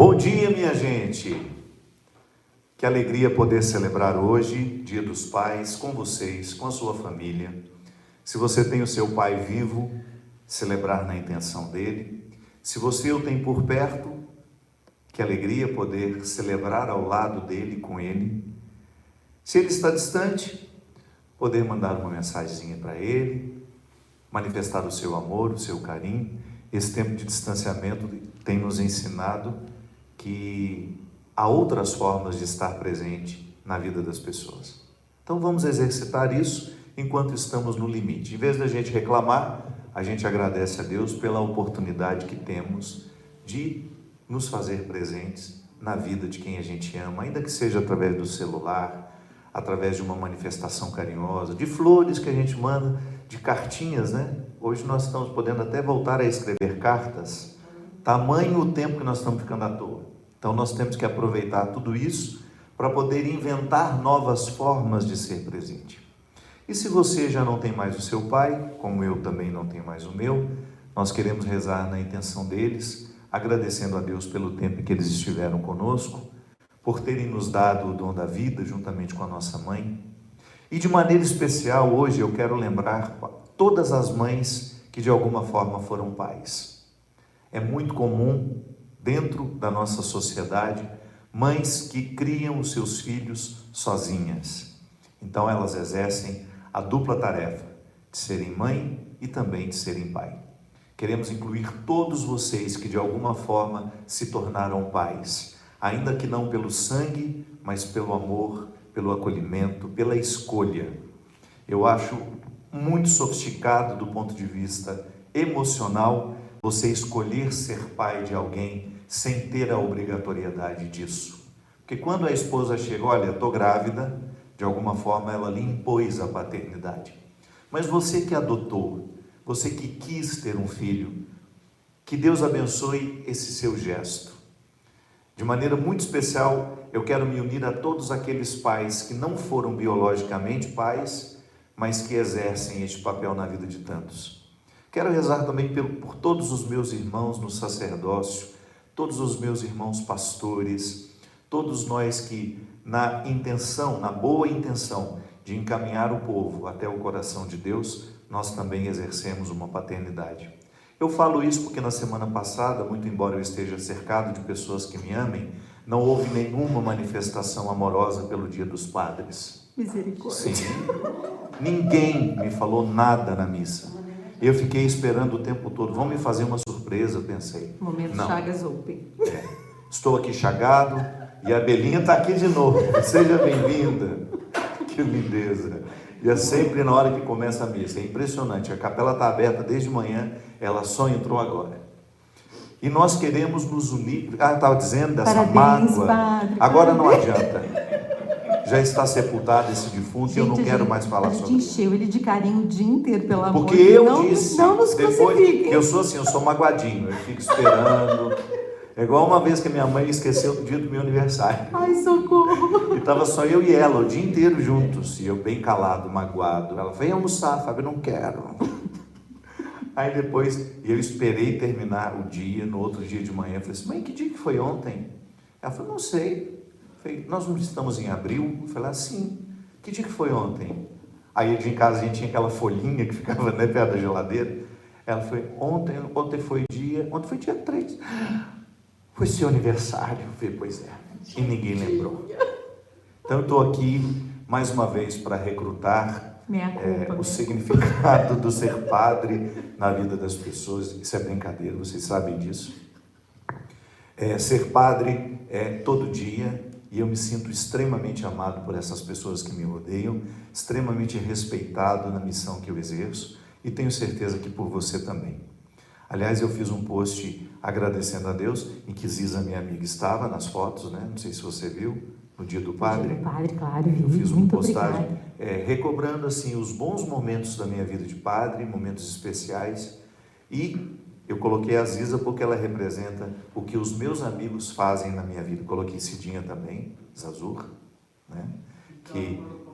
Bom dia, minha gente! Que alegria poder celebrar hoje, Dia dos Pais, com vocês, com a sua família. Se você tem o seu pai vivo, celebrar na intenção dele. Se você o tem por perto, que alegria poder celebrar ao lado dele, com ele. Se ele está distante, poder mandar uma mensagenzinha para ele, manifestar o seu amor, o seu carinho. Esse tempo de distanciamento tem nos ensinado que há outras formas de estar presente na vida das pessoas. Então vamos exercitar isso enquanto estamos no limite. Em vez da gente reclamar, a gente agradece a Deus pela oportunidade que temos de nos fazer presentes na vida de quem a gente ama, ainda que seja através do celular, através de uma manifestação carinhosa, de flores que a gente manda, de cartinhas, né? Hoje nós estamos podendo até voltar a escrever cartas, tamanho o tempo que nós estamos ficando à toa. Então nós temos que aproveitar tudo isso para poder inventar novas formas de ser presente. E se você já não tem mais o seu pai, como eu também não tenho mais o meu, nós queremos rezar na intenção deles, agradecendo a Deus pelo tempo que eles estiveram conosco, por terem nos dado o dom da vida juntamente com a nossa mãe. E de maneira especial hoje eu quero lembrar todas as mães que de alguma forma foram pais. É muito comum dentro da nossa sociedade, mães que criam os seus filhos sozinhas. Então elas exercem a dupla tarefa de serem mãe e também de serem pai. Queremos incluir todos vocês que de alguma forma se tornaram pais, ainda que não pelo sangue, mas pelo amor, pelo acolhimento, pela escolha. Eu acho muito sofisticado do ponto de vista emocional você escolher ser pai de alguém sem ter a obrigatoriedade disso. Porque quando a esposa chega, olha, estou grávida, de alguma forma ela lhe impôs a paternidade. Mas você que adotou, você que quis ter um filho, que Deus abençoe esse seu gesto. De maneira muito especial, eu quero me unir a todos aqueles pais que não foram biologicamente pais, mas que exercem este papel na vida de tantos. Quero rezar também por todos os meus irmãos no sacerdócio, todos os meus irmãos pastores, todos nós que na intenção, na boa intenção de encaminhar o povo até o coração de Deus, nós também exercemos uma paternidade. Eu falo isso porque na semana passada, muito embora eu esteja cercado de pessoas que me amem, não houve nenhuma manifestação amorosa pelo Dia dos Padres. Misericórdia. Sim. Ninguém me falou nada na missa. Eu fiquei esperando o tempo todo. Vão me fazer uma surpresa, eu pensei. Momento não. Chagas Open. Estou aqui chagado e a Belinha está aqui de novo. Seja bem-vinda. Que lindeza. E é sempre na hora que começa a missa. É impressionante. A capela está aberta desde manhã. Ela só entrou agora. E nós queremos nos unir. Estava dizendo dessa Parabéns, mágoa. padre. Agora não adianta. Já está sepultado esse defunto e eu não quero mais falar sobre isso. A gente encheu ele de carinho o dia inteiro, pelo amor de Deus. Porque eu não, disse, não nos depois, crucifiquem. eu sou assim, eu sou magoadinho, eu fico esperando. É igual uma vez que minha mãe esqueceu do dia do meu aniversário. Ai, socorro. E estava só eu e ela o dia inteiro juntos. E eu bem calado, magoado. Ela, vem almoçar, Fábio, não quero. Aí depois, eu esperei terminar o dia, no outro dia de manhã, eu falei assim, mãe, que dia que foi ontem? Ela falou, não sei. Eu falei, nós não estamos em abril? Eu falei, sim. Que dia que foi ontem? Aí em casa a gente tinha aquela folhinha que ficava, né, perto da geladeira. Ela foi, ontem foi dia 3. Foi seu aniversário. Eu falei, pois é. E ninguém lembrou. Então eu estou aqui mais uma vez para recrutar o significado do ser padre na vida das pessoas. Isso é brincadeira, vocês sabem disso. Ser padre é todo dia. E eu me sinto extremamente amado por essas pessoas que me rodeiam, extremamente respeitado na missão que eu exerço e tenho certeza que por você também. Aliás, eu fiz um post agradecendo a Deus, em que Ziza, minha amiga, estava nas fotos, né? Não sei se você viu, no Dia do Padre. Dia do Padre, claro. Eu fiz uma postagem recobrando assim, os bons momentos da minha vida de padre, momentos especiais, e eu coloquei a Ziza porque ela representa o que os meus amigos fazem na minha vida. Coloquei Cidinha também, Zazur, né?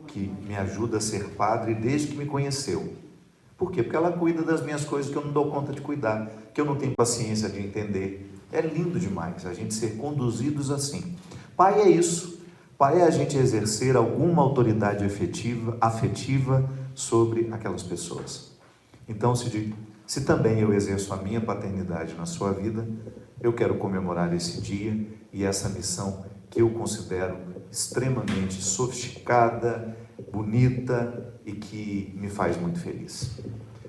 que me ajuda a ser padre desde que me conheceu. Por quê? Porque ela cuida das minhas coisas que eu não dou conta de cuidar, que eu não tenho paciência de entender, É lindo demais a gente ser conduzidos assim. Pai é isso. Pai é a gente exercer alguma autoridade afetiva sobre aquelas pessoas. Então, se também eu exerço a minha paternidade na sua vida, eu quero comemorar esse dia e essa missão que eu considero extremamente sofisticada, bonita e que me faz muito feliz.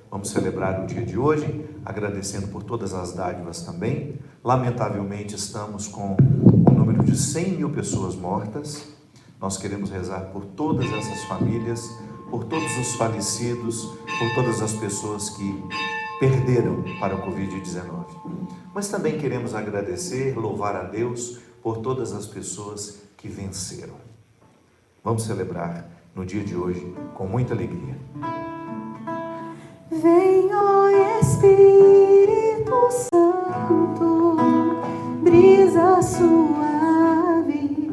Vamos celebrar o dia de hoje, agradecendo por todas as dádivas também. Lamentavelmente, estamos com o número de 100 mil pessoas mortas. Nós queremos rezar por todas essas famílias, por todos os falecidos, por todas as pessoas que perderam para o Covid-19. Mas também queremos agradecer, louvar a Deus por todas as pessoas que venceram. Vamos celebrar no dia de hoje com muita alegria. Vem, ó Espírito Santo, brisa suave,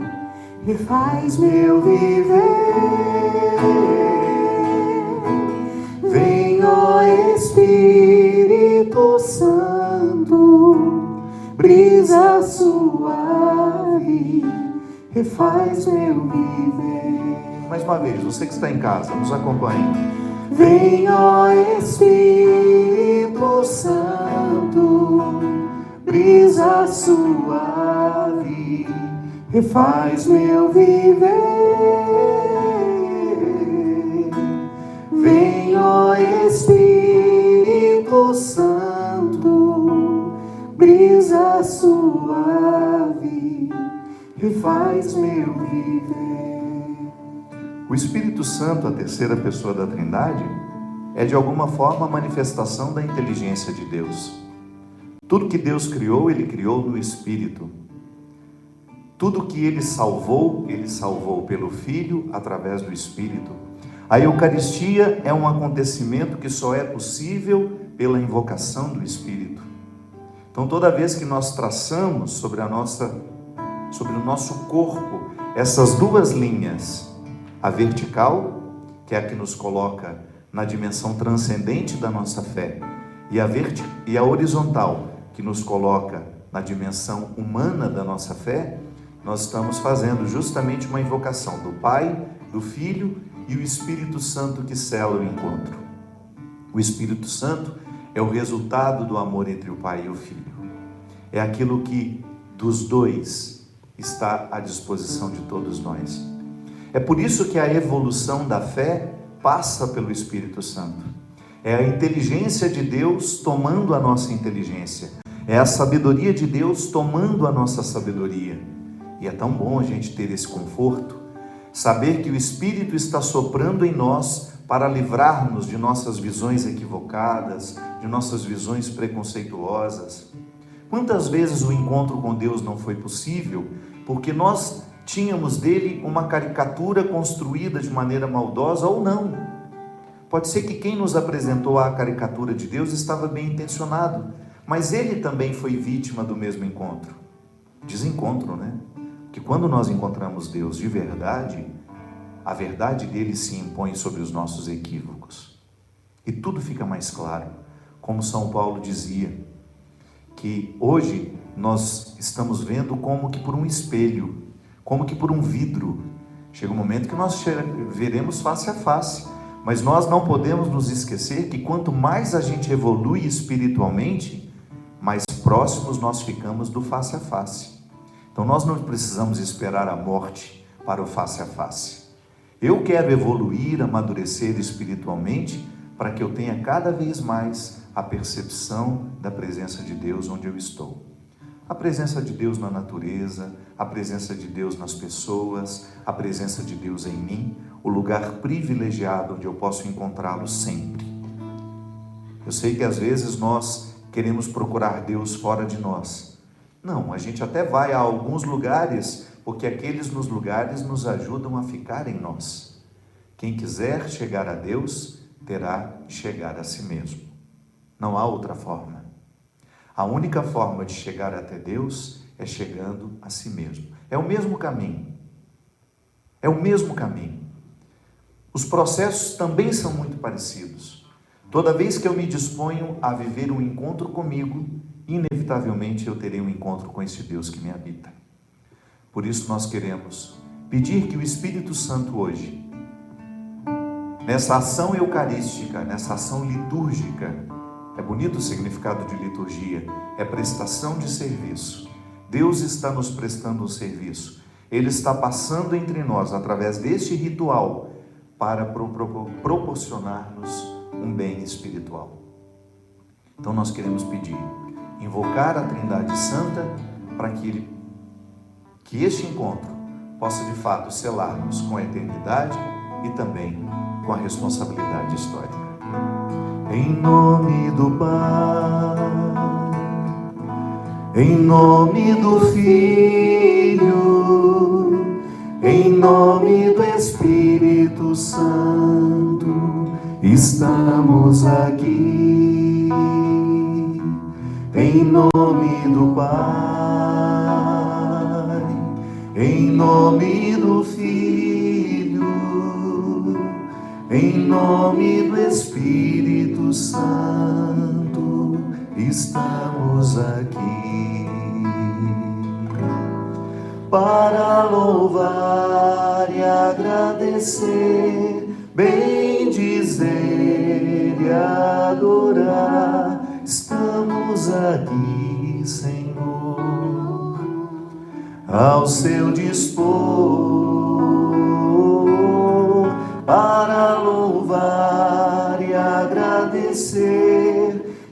refaz meu viver. Vem, ó Espírito Santo, brisa suave, refaz meu viver. Mais uma vez, você que está em casa, nos acompanhe. Vem, ó Espírito Santo, brisa suave, refaz meu viver. Vem, ó Espírito Santo, brisa suave, refaz meu viver. O Espírito Santo, a terceira pessoa da Trindade, é de alguma forma a manifestação da inteligência de Deus. Tudo que Deus criou, Ele criou no Espírito. Tudo que Ele salvou pelo Filho, através do Espírito. A Eucaristia é um acontecimento que só é possível pela invocação do Espírito. Então, toda vez que nós traçamos sobre o nosso corpo essas duas linhas, a vertical, que é a que nos coloca na dimensão transcendente da nossa fé, e a horizontal, que nos coloca na dimensão humana da nossa fé, nós estamos fazendo justamente uma invocação do Pai, do Filho e o Espírito Santo que sela o encontro. O Espírito Santo é o resultado do amor entre o Pai e o Filho. É aquilo que dos dois está à disposição de todos nós. É por isso que a evolução da fé passa pelo Espírito Santo. É a inteligência de Deus tomando a nossa inteligência. É a sabedoria de Deus tomando a nossa sabedoria. E é tão bom a gente ter esse conforto, saber que o Espírito está soprando em nós para livrar-nos de nossas visões equivocadas, de nossas visões preconceituosas. Quantas vezes o encontro com Deus não foi possível porque nós tínhamos dele uma caricatura construída de maneira maldosa ou não. Pode ser que quem nos apresentou a caricatura de Deus estava bem intencionado, mas ele também foi vítima do mesmo encontro. Desencontro, né? Que quando nós encontramos Deus de verdade, a verdade dele se impõe sobre os nossos equívocos. E tudo fica mais claro. Como São Paulo dizia, que hoje nós estamos vendo como que por um espelho, como que por um vidro. Chega um momento que nós veremos face a face, mas nós não podemos nos esquecer que quanto mais a gente evolui espiritualmente, mais próximos nós ficamos do face a face. Então nós não precisamos esperar a morte para o face a face. Eu quero evoluir, amadurecer espiritualmente para que eu tenha cada vez mais a percepção da presença de Deus onde eu estou. A presença de Deus na natureza, a presença de Deus nas pessoas, a presença de Deus em mim, o lugar privilegiado onde eu posso encontrá-lo sempre. Eu sei que às vezes nós queremos procurar Deus fora de nós. Não, a gente até vai a alguns lugares, porque aqueles nos lugares nos ajudam a ficar em nós. Quem quiser chegar a Deus, terá de chegar a si mesmo. Não há outra forma. A única forma de chegar até Deus é chegando a si mesmo. É o mesmo caminho. É o mesmo caminho. Os processos também são muito parecidos. Toda vez que eu me disponho a viver um encontro comigo, inevitavelmente eu terei um encontro com esse Deus que me habita. Por isso nós queremos pedir que o Espírito Santo hoje, nessa ação eucarística, nessa ação litúrgica, é bonito o significado de liturgia, é prestação de serviço. Deus está nos prestando um serviço. Ele está passando entre nós, através deste ritual, para proporcionar-nos um bem espiritual. Então nós queremos pedir, invocar a Trindade Santa para que este encontro possa de fato selar-nos com a eternidade e também com a responsabilidade histórica. Em nome do Pai, em nome do Filho, em nome do Espírito Santo, estamos aqui. Em nome do Pai, em nome do Filho, em nome do Espírito Santo, estamos aqui para louvar e agradecer, bendizer e adorar. Estamos aqui, Senhor, ao seu dispor, para louvar e agradecer,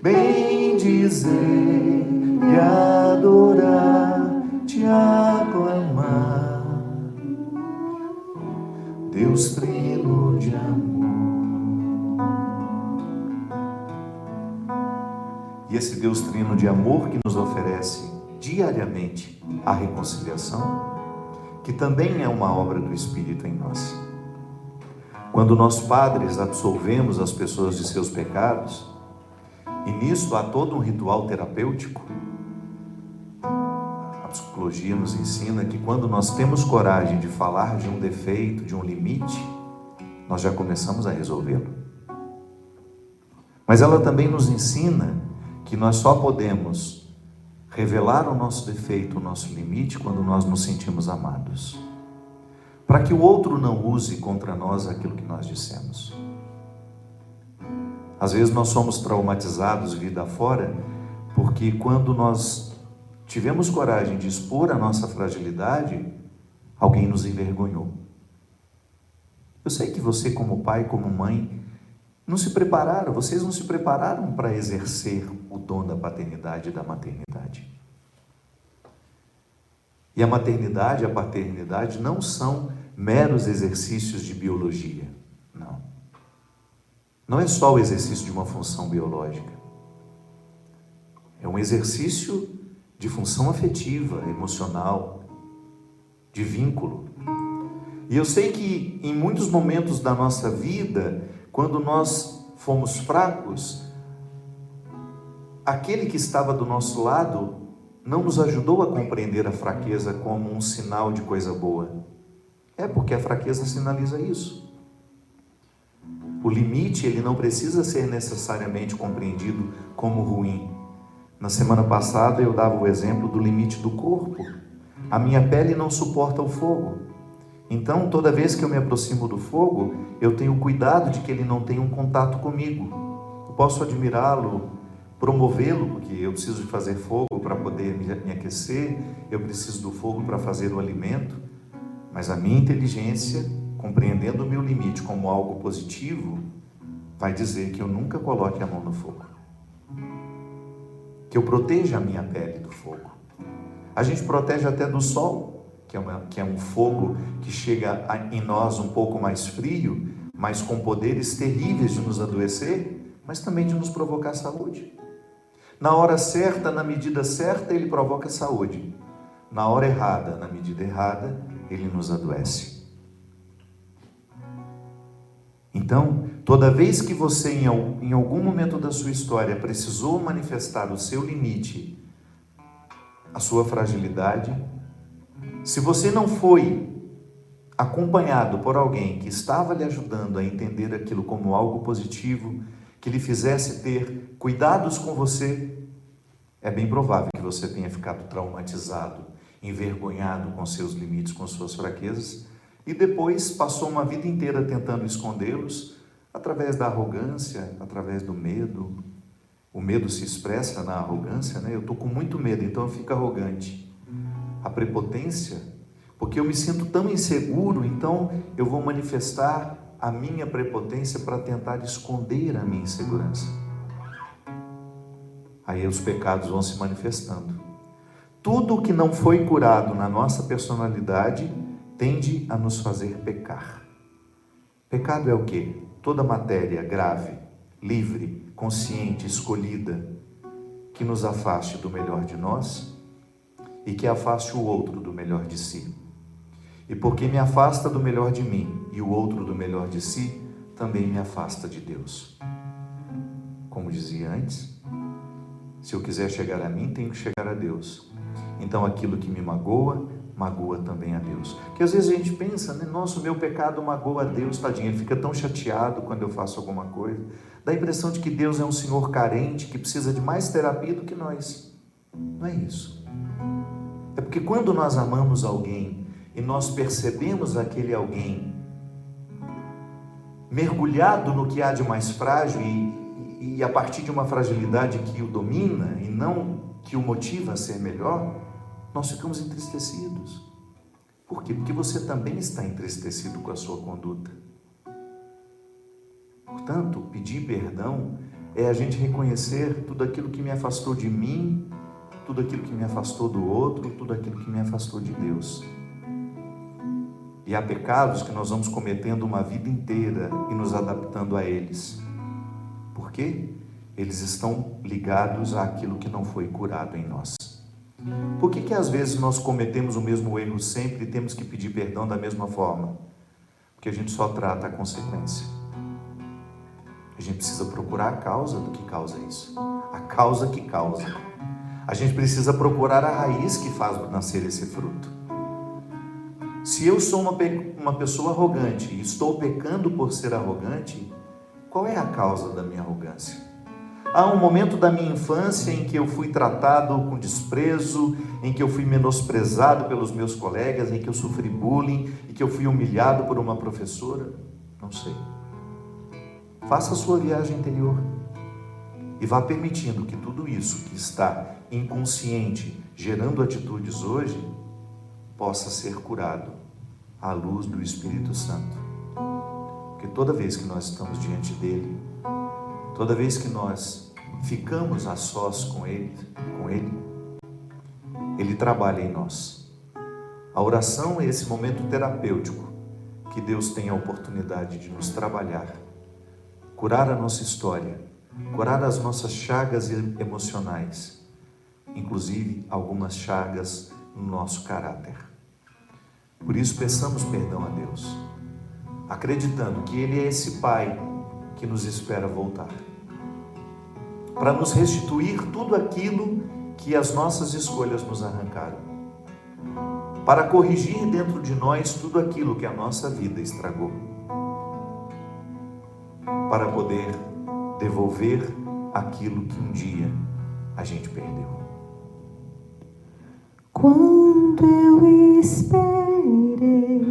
bendizer e adorar, te aclamar. Deus trino de amor. E esse Deus trino de amor que nos oferece diariamente a reconciliação, que também é uma obra do Espírito em nós. Quando nós padres absolvemos as pessoas de seus pecados, e nisso há todo um ritual terapêutico, a psicologia nos ensina que quando nós temos coragem de falar de um defeito, de um limite, nós já começamos a resolvê-lo. Mas ela também nos ensina que nós só podemos revelar o nosso defeito, o nosso limite, quando nós nos sentimos amados, para que o outro não use contra nós aquilo que nós dissemos. Às vezes nós somos traumatizados vida afora, porque quando nós tivemos coragem de expor a nossa fragilidade, alguém nos envergonhou. Eu sei que você, como pai, como mãe, vocês não se prepararam para exercer o dom da paternidade e da maternidade. E a maternidade e a paternidade não são meros exercícios de biologia, não. Não é só o exercício de uma função biológica. É um exercício de função afetiva, emocional, de vínculo. E eu sei que em muitos momentos da nossa vida, quando nós fomos fracos, aquele que estava do nosso lado não nos ajudou a compreender a fraqueza como um sinal de coisa boa. É porque a fraqueza sinaliza isso. O limite, ele não precisa ser necessariamente compreendido como ruim. Na semana passada eu dava o exemplo do limite do corpo. A minha pele não suporta o fogo. Então, toda vez que eu me aproximo do fogo, eu tenho cuidado de que ele não tenha um contato comigo. Eu posso admirá-lo, promovê-lo, porque eu preciso de fazer fogo para poder me aquecer, eu preciso do fogo para fazer o alimento, mas a minha inteligência, compreendendo o meu limite como algo positivo, vai dizer que eu nunca coloque a mão no fogo, que eu proteja a minha pele do fogo. A gente protege até do sol, que é um fogo que chega em nós um pouco mais frio, mas com poderes terríveis de nos adoecer, mas também de nos provocar saúde. Na hora certa, na medida certa, ele provoca saúde. Na hora errada, na medida errada, ele nos adoece. Então, toda vez que você, em algum momento da sua história, precisou manifestar o seu limite, a sua fragilidade, se você não foi acompanhado por alguém que estava lhe ajudando a entender aquilo como algo positivo, que lhe fizesse ter cuidados com você, É bem provável que você tenha ficado traumatizado, envergonhado com seus limites, com suas fraquezas, e depois passou uma vida inteira tentando escondê-los através da arrogância, através do medo. O medo se expressa na arrogância, né? Eu estou com muito medo, então eu fico arrogante. A prepotência, porque eu me sinto tão inseguro, então eu vou manifestar a minha prepotência para tentar esconder a minha insegurança. Aí os pecados vão se manifestando. Tudo que não foi curado na nossa personalidade tende a nos fazer pecar. Pecado é o quê? Toda matéria grave, livre, consciente, escolhida, que nos afaste do melhor de nós e que afaste o outro do melhor de si. E porque me afasta do melhor de mim e o outro do melhor de si, também me afasta de Deus. Como dizia antes, se eu quiser chegar a mim, tenho que chegar a Deus. Então aquilo que me magoa, magoa também a Deus. Porque às vezes a gente pensa, né? Nossa, o meu pecado magoa a Deus, tadinho. Ele fica tão chateado quando eu faço alguma coisa. Dá a impressão de que Deus é um Senhor carente, que precisa de mais terapia do que nós. Não é isso. É porque quando nós amamos alguém e nós percebemos aquele alguém mergulhado no que há de mais frágil e a partir de uma fragilidade que o domina e não que o motiva a ser melhor, nós ficamos entristecidos. Por quê? Porque você também está entristecido com a sua conduta. Portanto, pedir perdão é a gente reconhecer tudo aquilo que me afastou de mim, tudo aquilo que me afastou do outro, tudo aquilo que me afastou de Deus. E há pecados que nós vamos cometendo uma vida inteira e nos adaptando a eles. Por quê? Eles estão ligados àquilo que não foi curado em nós. Por que às vezes nós cometemos o mesmo erro sempre e temos que pedir perdão da mesma forma? Porque a gente só trata a consequência. A gente precisa procurar a causa do que causa isso. A causa que causa. A gente precisa procurar a raiz que faz nascer esse fruto. Se eu sou uma pessoa arrogante e estou pecando por ser arrogante, qual é a causa da minha arrogância? Há um momento da minha infância em que eu fui tratado com desprezo, em que eu fui menosprezado pelos meus colegas, em que eu sofri bullying e que eu fui humilhado por uma professora? Não sei. Faça a sua viagem interior e vá permitindo que tudo isso que está inconsciente, gerando atitudes hoje, possa ser curado à luz do Espírito Santo. Porque toda vez que nós estamos diante dele, toda vez que nós ficamos a sós com ele, ele trabalha em nós. A oração é esse momento terapêutico que Deus tem a oportunidade de nos trabalhar, curar a nossa história, curar as nossas chagas emocionais, inclusive algumas chagas no nosso caráter. Por isso peçamos perdão a Deus, acreditando que Ele é esse Pai que nos espera voltar, para nos restituir tudo aquilo que as nossas escolhas nos arrancaram, para corrigir dentro de nós tudo aquilo que a nossa vida estragou, para poder devolver aquilo que um dia a gente perdeu. Quando eu esperei,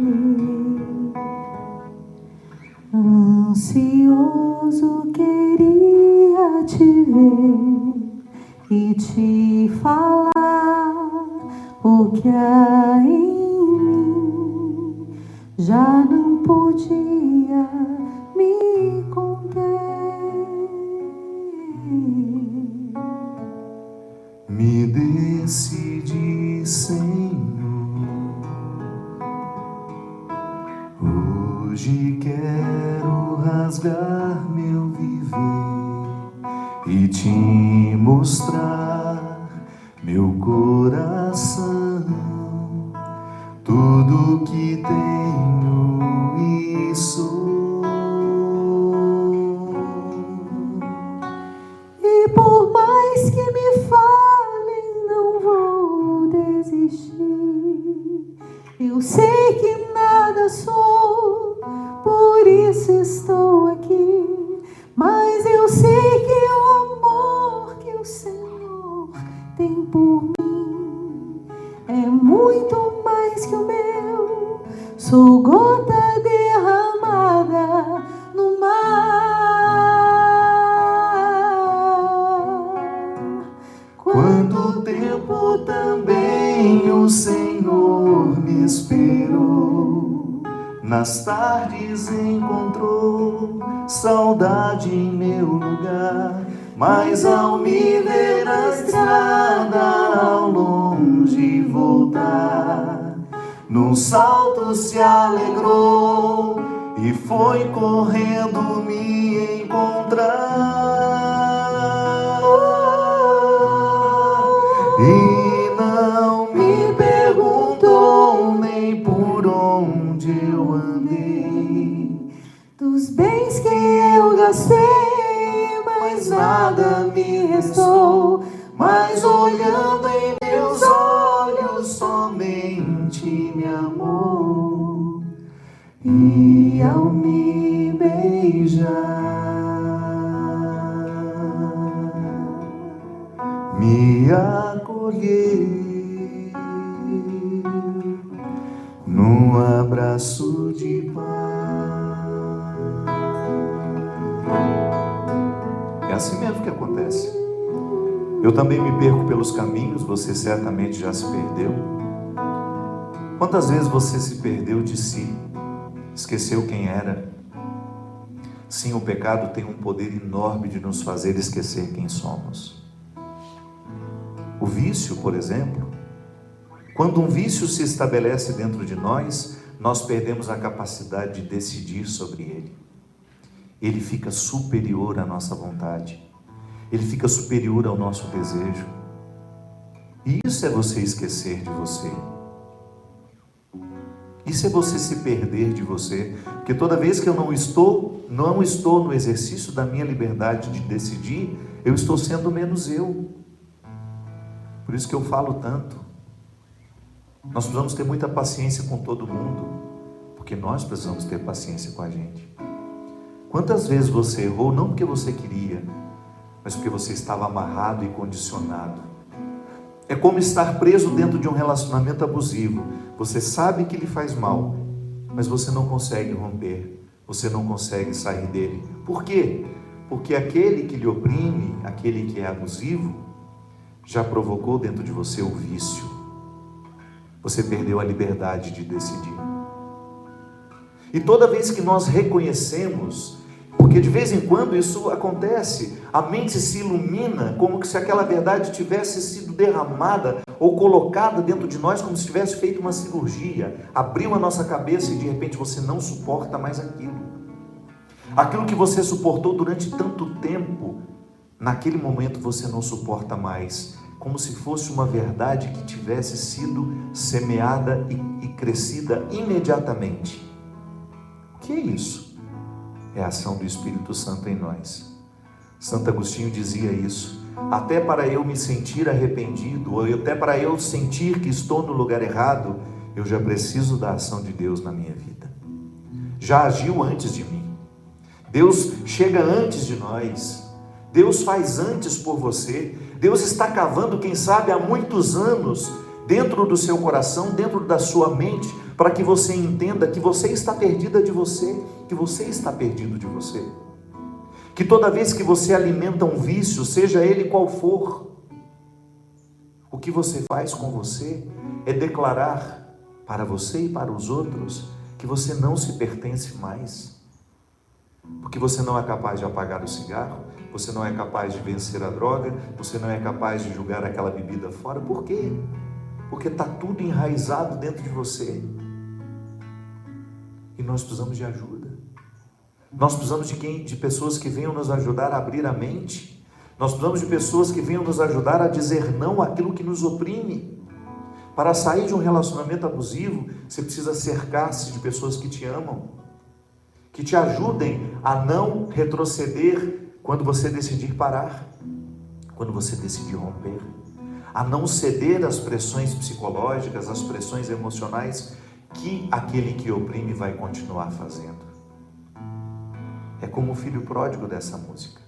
ansioso queria te ver e te falar o que há em mim, já não podia me conter. Me decidi, Senhor, hoje quero rasgar meu viver e te mostrar meu coração, tudo que tenho e sou. E por mais que me falem, não vou desistir. Eu sei que nada sou, por isso estou aqui. Mas eu sei que o amor que o Senhor fazem por mim é muito mais que o meu. Sou gota derramada no mar. Quanto tempo também o Senhor me esperou, nas tardes encontrou saudade em meu lugar, mas ao me ver na estrada ao longe voltar, num salto se alegrou e foi correndo me encontrar. E não me perguntou nem por onde eu andei, Dos bens que eu gastei, mas nada me restou. mas olhando em meus olhos somente me amou. E ao me beijar, me acolher num abraço de paz. É assim mesmo que acontece. Eu também me perco pelos caminhos, você certamente já se perdeu. Quantas vezes você se perdeu de si, esqueceu quem era? Sim, o pecado tem um poder enorme de nos fazer esquecer quem somos. O vício, por exemplo, quando um vício se estabelece dentro de nós, nós perdemos a capacidade de decidir sobre ele. Ele fica superior à nossa vontade. Ele fica superior ao nosso desejo. E isso é você esquecer de você. Isso é você se perder de você. Porque toda vez que eu não estou no exercício da minha liberdade de decidir, eu estou sendo menos eu. Por isso que eu falo tanto. Nós precisamos ter muita paciência com todo mundo, porque nós precisamos ter paciência com a gente. Quantas vezes você errou, não porque você queria, mas porque você estava amarrado e condicionado. É como estar preso dentro de um relacionamento abusivo. Você sabe que lhe faz mal, mas você não consegue romper, você não consegue sair dele. Por quê? Porque aquele que lhe oprime, aquele que é abusivo, já provocou dentro de você o vício. Você perdeu a liberdade de decidir. E toda vez que nós reconhecemos, porque de vez em quando isso acontece, a mente se ilumina como se aquela verdade tivesse sido derramada ou colocada dentro de nós como se tivesse feito uma cirurgia, abriu a nossa cabeça e de repente você não suporta mais aquilo. Aquilo que você suportou durante tanto tempo, naquele momento você não suporta mais, como se fosse uma verdade que tivesse sido semeada e crescida imediatamente. O que é isso? É a ação do Espírito Santo em nós. Santo Agostinho dizia isso. Até para eu me sentir arrependido, ou até para eu sentir que estou no lugar errado, eu já preciso da ação de Deus na minha vida. Já agiu antes de mim. Deus chega antes de nós. Deus faz antes por você. Deus está cavando, quem sabe, há muitos anos, dentro do seu coração, dentro da sua mente, para que você entenda que você está perdida de você, que você está perdido de você. Que toda vez que você alimenta um vício, seja ele qual for, o que você faz com você é declarar para você e para os outros que você não se pertence mais. Porque você não é capaz de apagar o cigarro, você não é capaz de vencer a droga, você não é capaz de jogar aquela bebida fora. Por quê? Porque está tudo enraizado dentro de você. E nós precisamos de ajuda. Nós precisamos de pessoas que venham nos ajudar a abrir a mente. Nós precisamos de pessoas que venham nos ajudar a dizer não àquilo que nos oprime. Para sair de um relacionamento abusivo, você precisa cercar-se de pessoas que te amam, que te ajudem a não retroceder quando você decidir parar, quando você decidir romper, a não ceder às pressões psicológicas, às pressões emocionais que aquele que oprime vai continuar fazendo. É como o filho pródigo dessa música.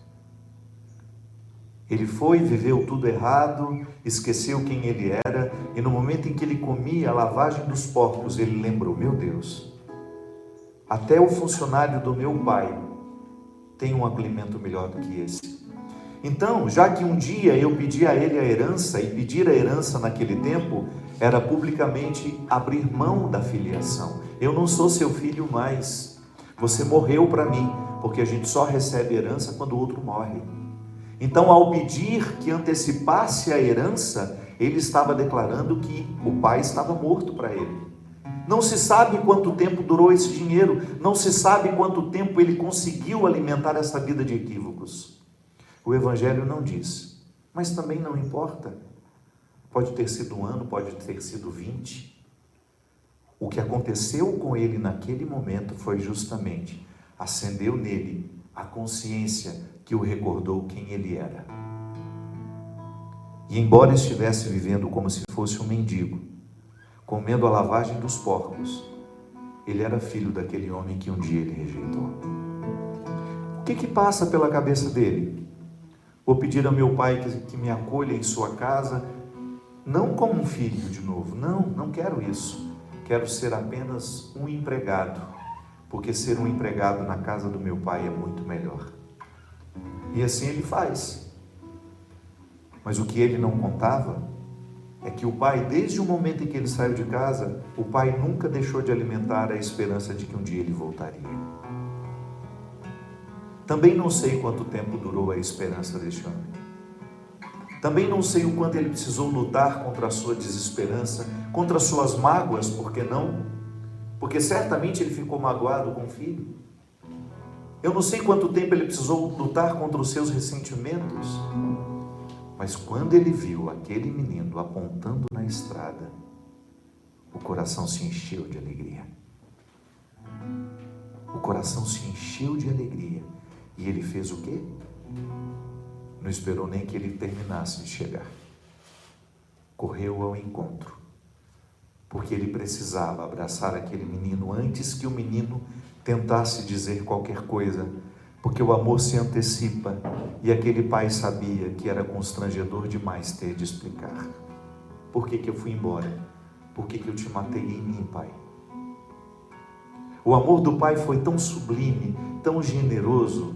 Ele foi, viveu tudo errado, esqueceu quem ele era, e no momento em que ele comia a lavagem dos porcos, ele lembrou: meu Deus, até o funcionário do meu pai tem um alimento melhor do que esse. Então, já que um dia eu pedi a ele a herança, e pedir a herança naquele tempo era publicamente abrir mão da filiação. Eu não sou seu filho mais, você morreu para mim, porque a gente só recebe herança quando o outro morre. Então, ao pedir que antecipasse a herança, ele estava declarando que o pai estava morto para ele. Não se sabe quanto tempo durou esse dinheiro, não se sabe quanto tempo ele conseguiu alimentar essa vida de equívocos. O Evangelho não diz, mas também não importa. Pode ter sido 1 ano, pode ter sido 20. O que aconteceu com ele naquele momento foi justamente, acendeu nele a consciência que o recordou quem ele era. E embora estivesse vivendo como se fosse um mendigo, comendo a lavagem dos porcos, ele era filho daquele homem que um dia ele rejeitou. O que passa pela cabeça dele? Vou pedir ao meu pai que me acolha em sua casa, não como um filho de novo, não quero isso. Quero ser apenas um empregado, porque ser um empregado na casa do meu pai é muito melhor. E assim ele faz. Mas o que ele não contava é que o pai, desde o momento em que ele saiu de casa, o pai nunca deixou de alimentar a esperança de que um dia ele voltaria. Também não sei quanto tempo durou a esperança deste homem. Também não sei o quanto ele precisou lutar contra a sua desesperança, contra as suas mágoas, por que não? Porque certamente ele ficou magoado com o filho. Eu não sei quanto tempo ele precisou lutar contra os seus ressentimentos. Mas quando ele viu aquele menino apontando na estrada, o coração se encheu de alegria. O coração se encheu de alegria. E ele fez o quê? Não esperou nem que ele terminasse de chegar. Correu ao encontro. Porque ele precisava abraçar aquele menino antes que o menino tentasse dizer qualquer coisa. Porque o amor se antecipa e aquele pai sabia que era constrangedor demais ter de explicar. Por que eu fui embora? Por que eu te matei em mim, pai? O amor do pai foi tão sublime, tão generoso,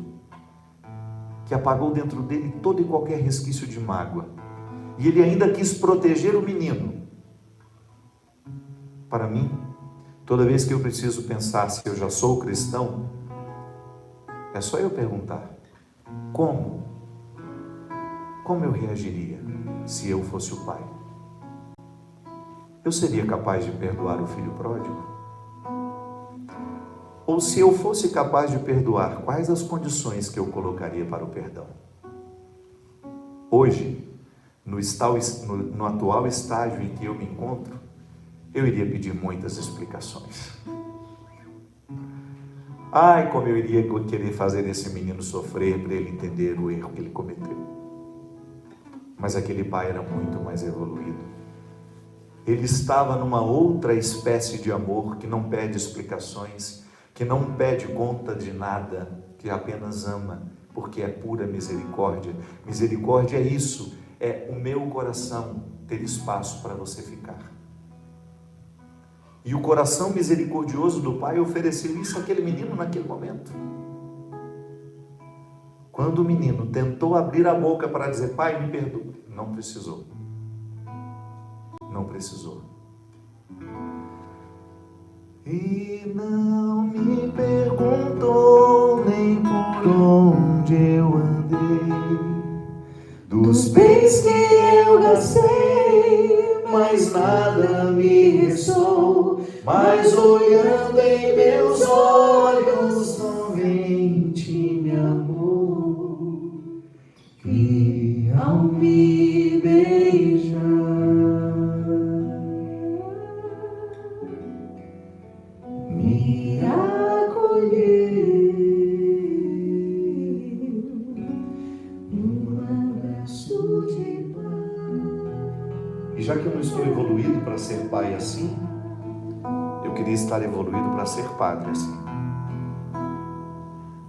que apagou dentro dele todo e qualquer resquício de mágoa. E ele ainda quis proteger o menino. Para mim, toda vez que eu preciso pensar se eu já sou cristão, é só eu perguntar, como eu reagiria se eu fosse o pai? Eu seria capaz de perdoar o filho pródigo? Ou se eu fosse capaz de perdoar, quais as condições que eu colocaria para o perdão? Hoje, no atual estágio em que eu me encontro, eu iria pedir muitas explicações. Ai, como eu iria querer fazer esse menino sofrer para ele entender o erro que ele cometeu. Mas aquele pai era muito mais evoluído. Ele estava numa outra espécie de amor que não pede explicações, que não pede conta de nada, que apenas ama, porque é pura misericórdia. Misericórdia é isso, é o meu coração ter espaço para você ficar. E o coração misericordioso do pai ofereceu isso àquele menino naquele momento. Quando o menino tentou abrir a boca para dizer, pai, me perdoa, não precisou. Não precisou. E não me perguntou nem por onde eu andei, dos bens que eu gastei, mas nada me restou. Mas olhando em meus olhos, novamente me amou. E ao me beijar, me acolheu, um abraço de paz. E já que eu não estou evoluído para ser pai assim, eu queria estar evoluído para ser padre assim.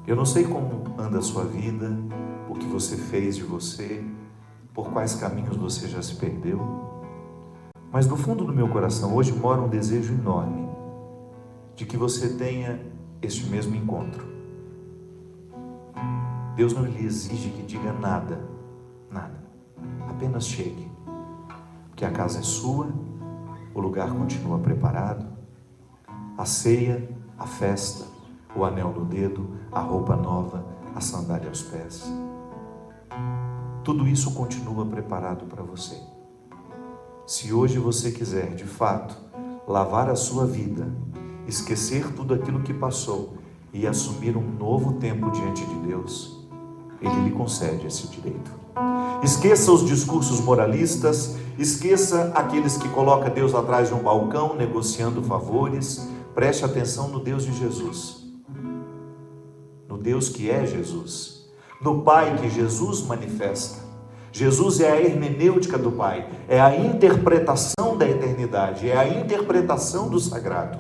Eu não sei como anda a sua vida, o que você fez de você, por quais caminhos você já se perdeu. Mas no fundo do meu coração hoje mora um desejo enorme de que você tenha este mesmo encontro. Deus não lhe exige que diga nada, nada. Apenas chegue, porque a casa é sua, o lugar continua preparado, a ceia, a festa, o anel no dedo, a roupa nova, a sandália aos pés. Tudo isso continua preparado para você. Se hoje você quiser, de fato, lavar a sua vida, esquecer tudo aquilo que passou e assumir um novo tempo diante de Deus, Ele lhe concede esse direito. Esqueça os discursos moralistas, esqueça aqueles que colocam Deus atrás de um balcão negociando favores. Preste atenção no Deus de Jesus, no Deus que é Jesus, no Pai que Jesus manifesta. Jesus é a hermenêutica do Pai, é a interpretação da eternidade, é a interpretação do sagrado.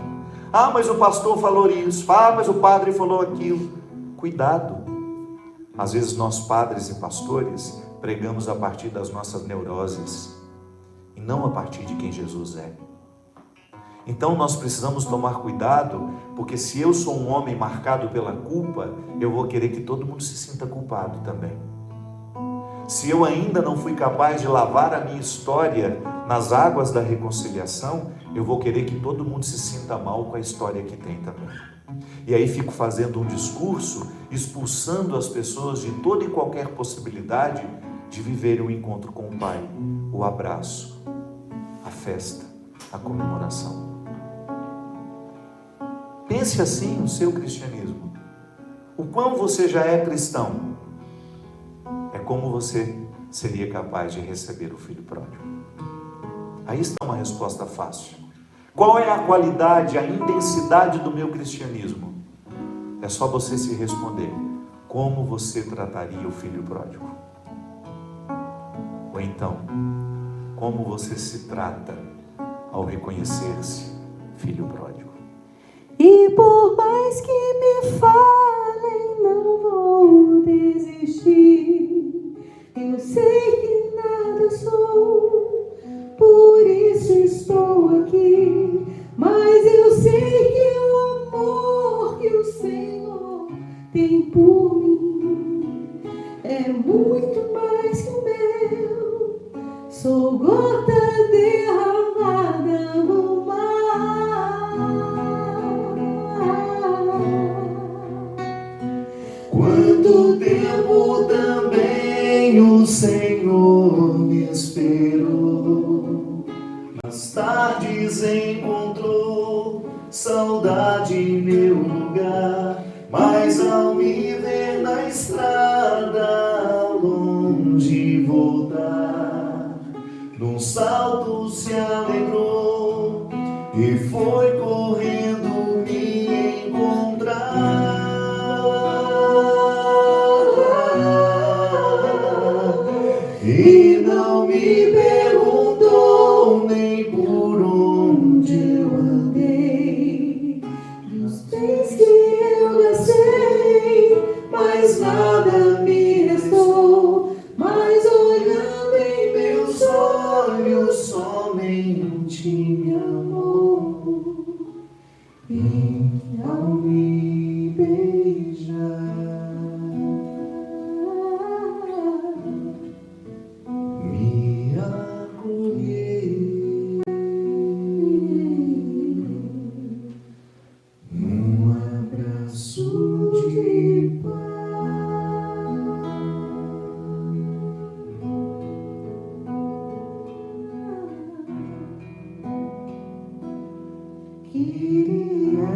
Ah, mas o pastor falou isso, mas o padre falou aquilo. Cuidado, às vezes nós padres e pastores pregamos a partir das nossas neuroses e não a partir de quem Jesus é. Então nós precisamos tomar cuidado, porque se eu sou um homem marcado pela culpa, eu vou querer que todo mundo se sinta culpado também. Se eu ainda não fui capaz de lavar a minha história nas águas da reconciliação, eu vou querer que todo mundo se sinta mal com a história que tem também. E aí fico fazendo um discurso, expulsando as pessoas de toda e qualquer possibilidade de viver o encontro com o Pai, o abraço, a festa, a comemoração. Pense assim no seu cristianismo. O quão você já é cristão é como você seria capaz de receber o filho pródigo. Aí está uma resposta fácil. Qual é a qualidade, a intensidade do meu cristianismo? É só você se responder: como você trataria o filho pródigo? Ou então, como você se trata ao reconhecer-se filho pródigo? E por mais que me falem, não vou desistir. Eu sei que nada sou, por isso estou aqui. Mas eu sei que o amor que o Senhor tem por mim é muito mais que o meu. Sou gota derramada no mar. Quanto tempo também o Senhor me esperou, nas tardes encontrou saudade em meu lugar, mas ao me ver na estrada longe voltar, num salto se alegrou e foi correndo me encontrar. E não me perguntou nem por onde eu andei, Dos bens que eu gastei, mas nada me restou. Mas olhando em meus olhos, somente me amou. E ao me beijar, me acolher num abraço de queria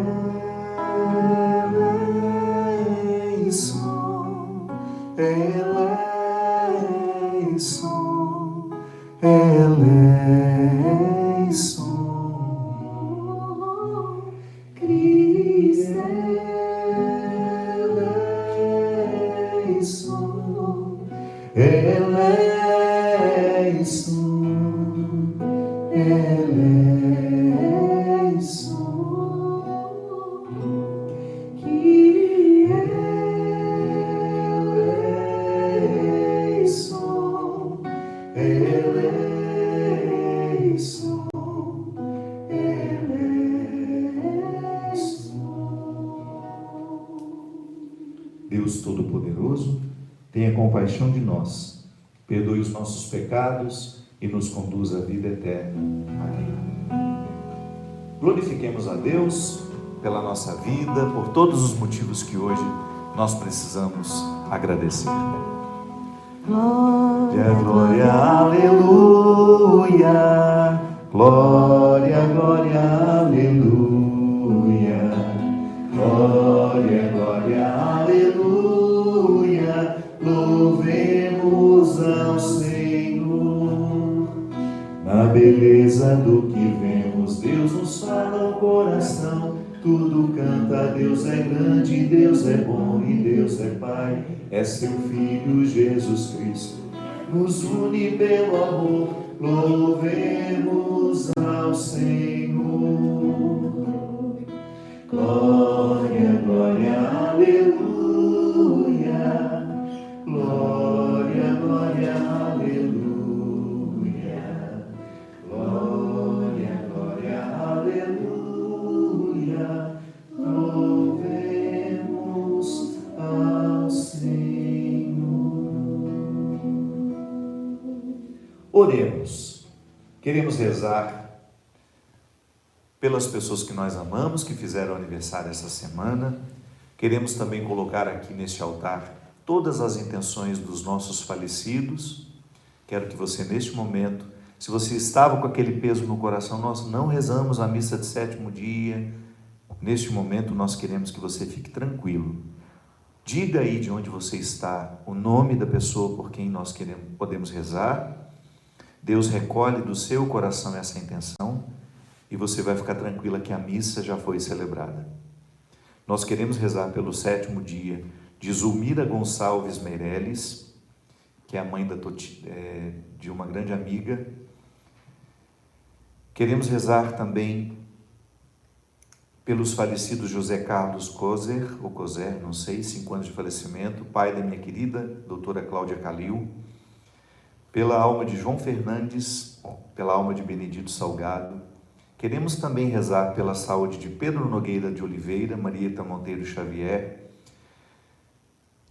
Deus Todo-Poderoso, tenha compaixão de nós, perdoe os nossos pecados e nos conduz à vida eterna. Amém. Glorifiquemos a Deus pela nossa vida, por todos os motivos que hoje nós precisamos agradecer. Glória, glória, aleluia. Glória, glória, aleluia. Glória, glória, aleluia. Louvemos ao Senhor. Na beleza do que vemos, Deus nos fala ao coração. Tudo canta, Deus é grande, Deus é bom e Deus é Pai. É seu Filho Jesus Cristo, nos une pelo amor. Louvemos ao Senhor. Glória, glória, aleluia. Glória, glória, aleluia. Glória, glória, aleluia. Louvemos ao Senhor. Oremos. Queremos rezar pelas pessoas que nós amamos, que fizeram aniversário essa semana. Queremos também colocar aqui neste altar todas as intenções dos nossos falecidos. Quero que você, neste momento, se você estava com aquele peso no coração, nós não rezamos a missa de 7º dia. Neste momento, nós queremos que você fique tranquilo. Diga aí de onde você está, o nome da pessoa por quem nós podemos rezar. Deus recolhe do seu coração essa intenção e você vai ficar tranquila que a missa já foi celebrada. Nós queremos rezar pelo 7º dia de Zulmira Gonçalves Meirelles, que é a mãe de uma grande amiga. Queremos rezar também pelos falecidos José Carlos Coser, ou Coser, não sei, 5 anos de falecimento, pai da minha querida doutora Cláudia Calil, pela alma de João Fernandes, pela alma de Benedito Salgado. Queremos também rezar pela saúde de Pedro Nogueira de Oliveira, Marieta Monteiro Xavier,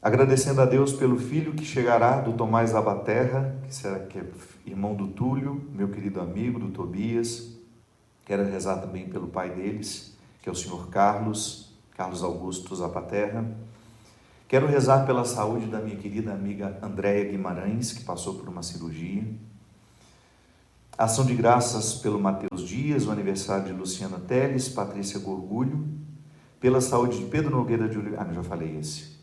agradecendo a Deus pelo filho que chegará do Tomás Abaterra, que é irmão do Túlio, meu querido amigo, do Tobias. Quero rezar também pelo pai deles, que é o senhor Carlos Augusto Zapaterra. Quero rezar pela saúde da minha querida amiga Andréia Guimarães, que passou por uma cirurgia. Ação de graças pelo Mateus Dias, o aniversário de Luciana Teles, Patrícia Gorgulho, pela saúde de Pedro Nogueira de Oliveira, já falei esse.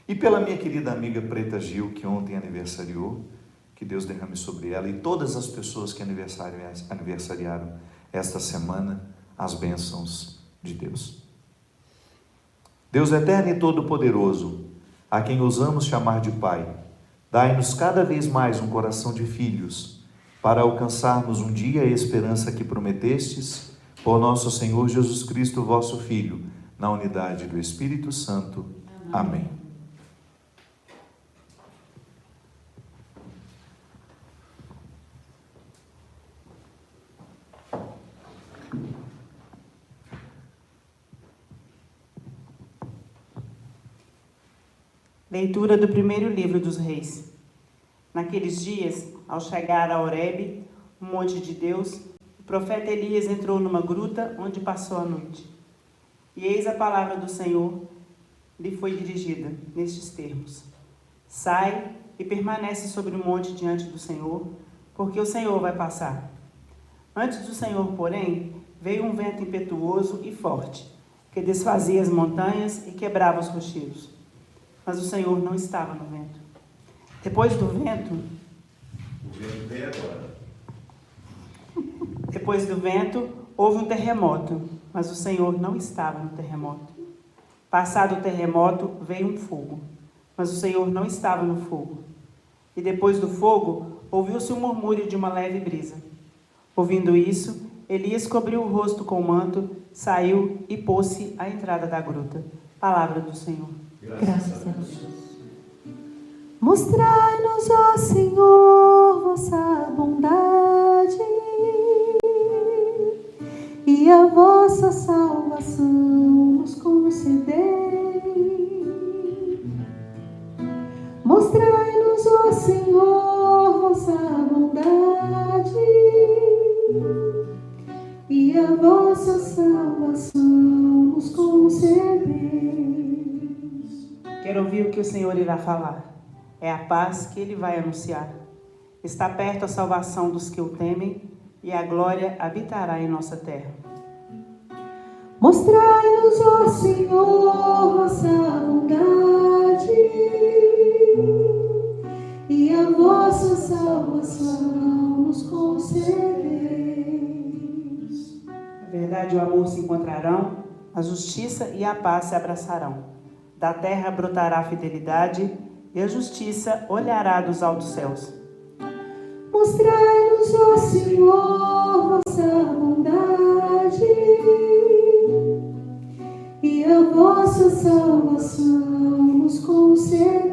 E pela minha querida amiga Preta Gil, que ontem aniversariou, que Deus derrame sobre ela, e todas as pessoas que aniversariaram esta semana, as bênçãos de Deus. Deus eterno e todo-poderoso, a quem ousamos chamar de Pai, dai-nos cada vez mais um coração de filhos, para alcançarmos um dia a esperança que prometestes, por nosso Senhor Jesus Cristo, vosso Filho, na unidade do Espírito Santo. Amém. Leitura do primeiro livro dos Reis. Naqueles dias, ao chegar a Horebe, o monte de Deus, o profeta Elias entrou numa gruta onde passou a noite. E eis a palavra do Senhor lhe foi dirigida nestes termos: sai e permanece sobre o monte diante do Senhor, porque o Senhor vai passar. Antes do Senhor, porém, veio um vento impetuoso e forte, que desfazia as montanhas e quebrava os rochedos. Mas o Senhor não estava no vento. Depois do vento... O vento veio agora. Depois do vento, houve um terremoto, mas o Senhor não estava no terremoto. Passado o terremoto, veio um fogo, mas o Senhor não estava no fogo. E depois do fogo, ouviu-se um murmúrio de uma leve brisa. Ouvindo isso, Elias cobriu o rosto com o manto, saiu e pôs-se à entrada da gruta. Palavra do Senhor. Graças a Deus. Mostrai-nos, ó Senhor, vossa bondade e a vossa salvação nos concedei. e a vossa salvação nos concedeis. Quero ouvir o que o Senhor irá falar. É a paz que Ele vai anunciar. Está perto a salvação dos que o temem, e a glória habitará em nossa terra. Mostrai-nos, ó Senhor, vossa bondade, e a vossa salvação nos concedeis. A verdade e o amor se encontrarão, a justiça e a paz se abraçarão. Da terra brotará a fidelidade, e a justiça olhará dos altos céus. Mostrai-nos, ó Senhor, vossa bondade, e a vossa salvação nos concedeis.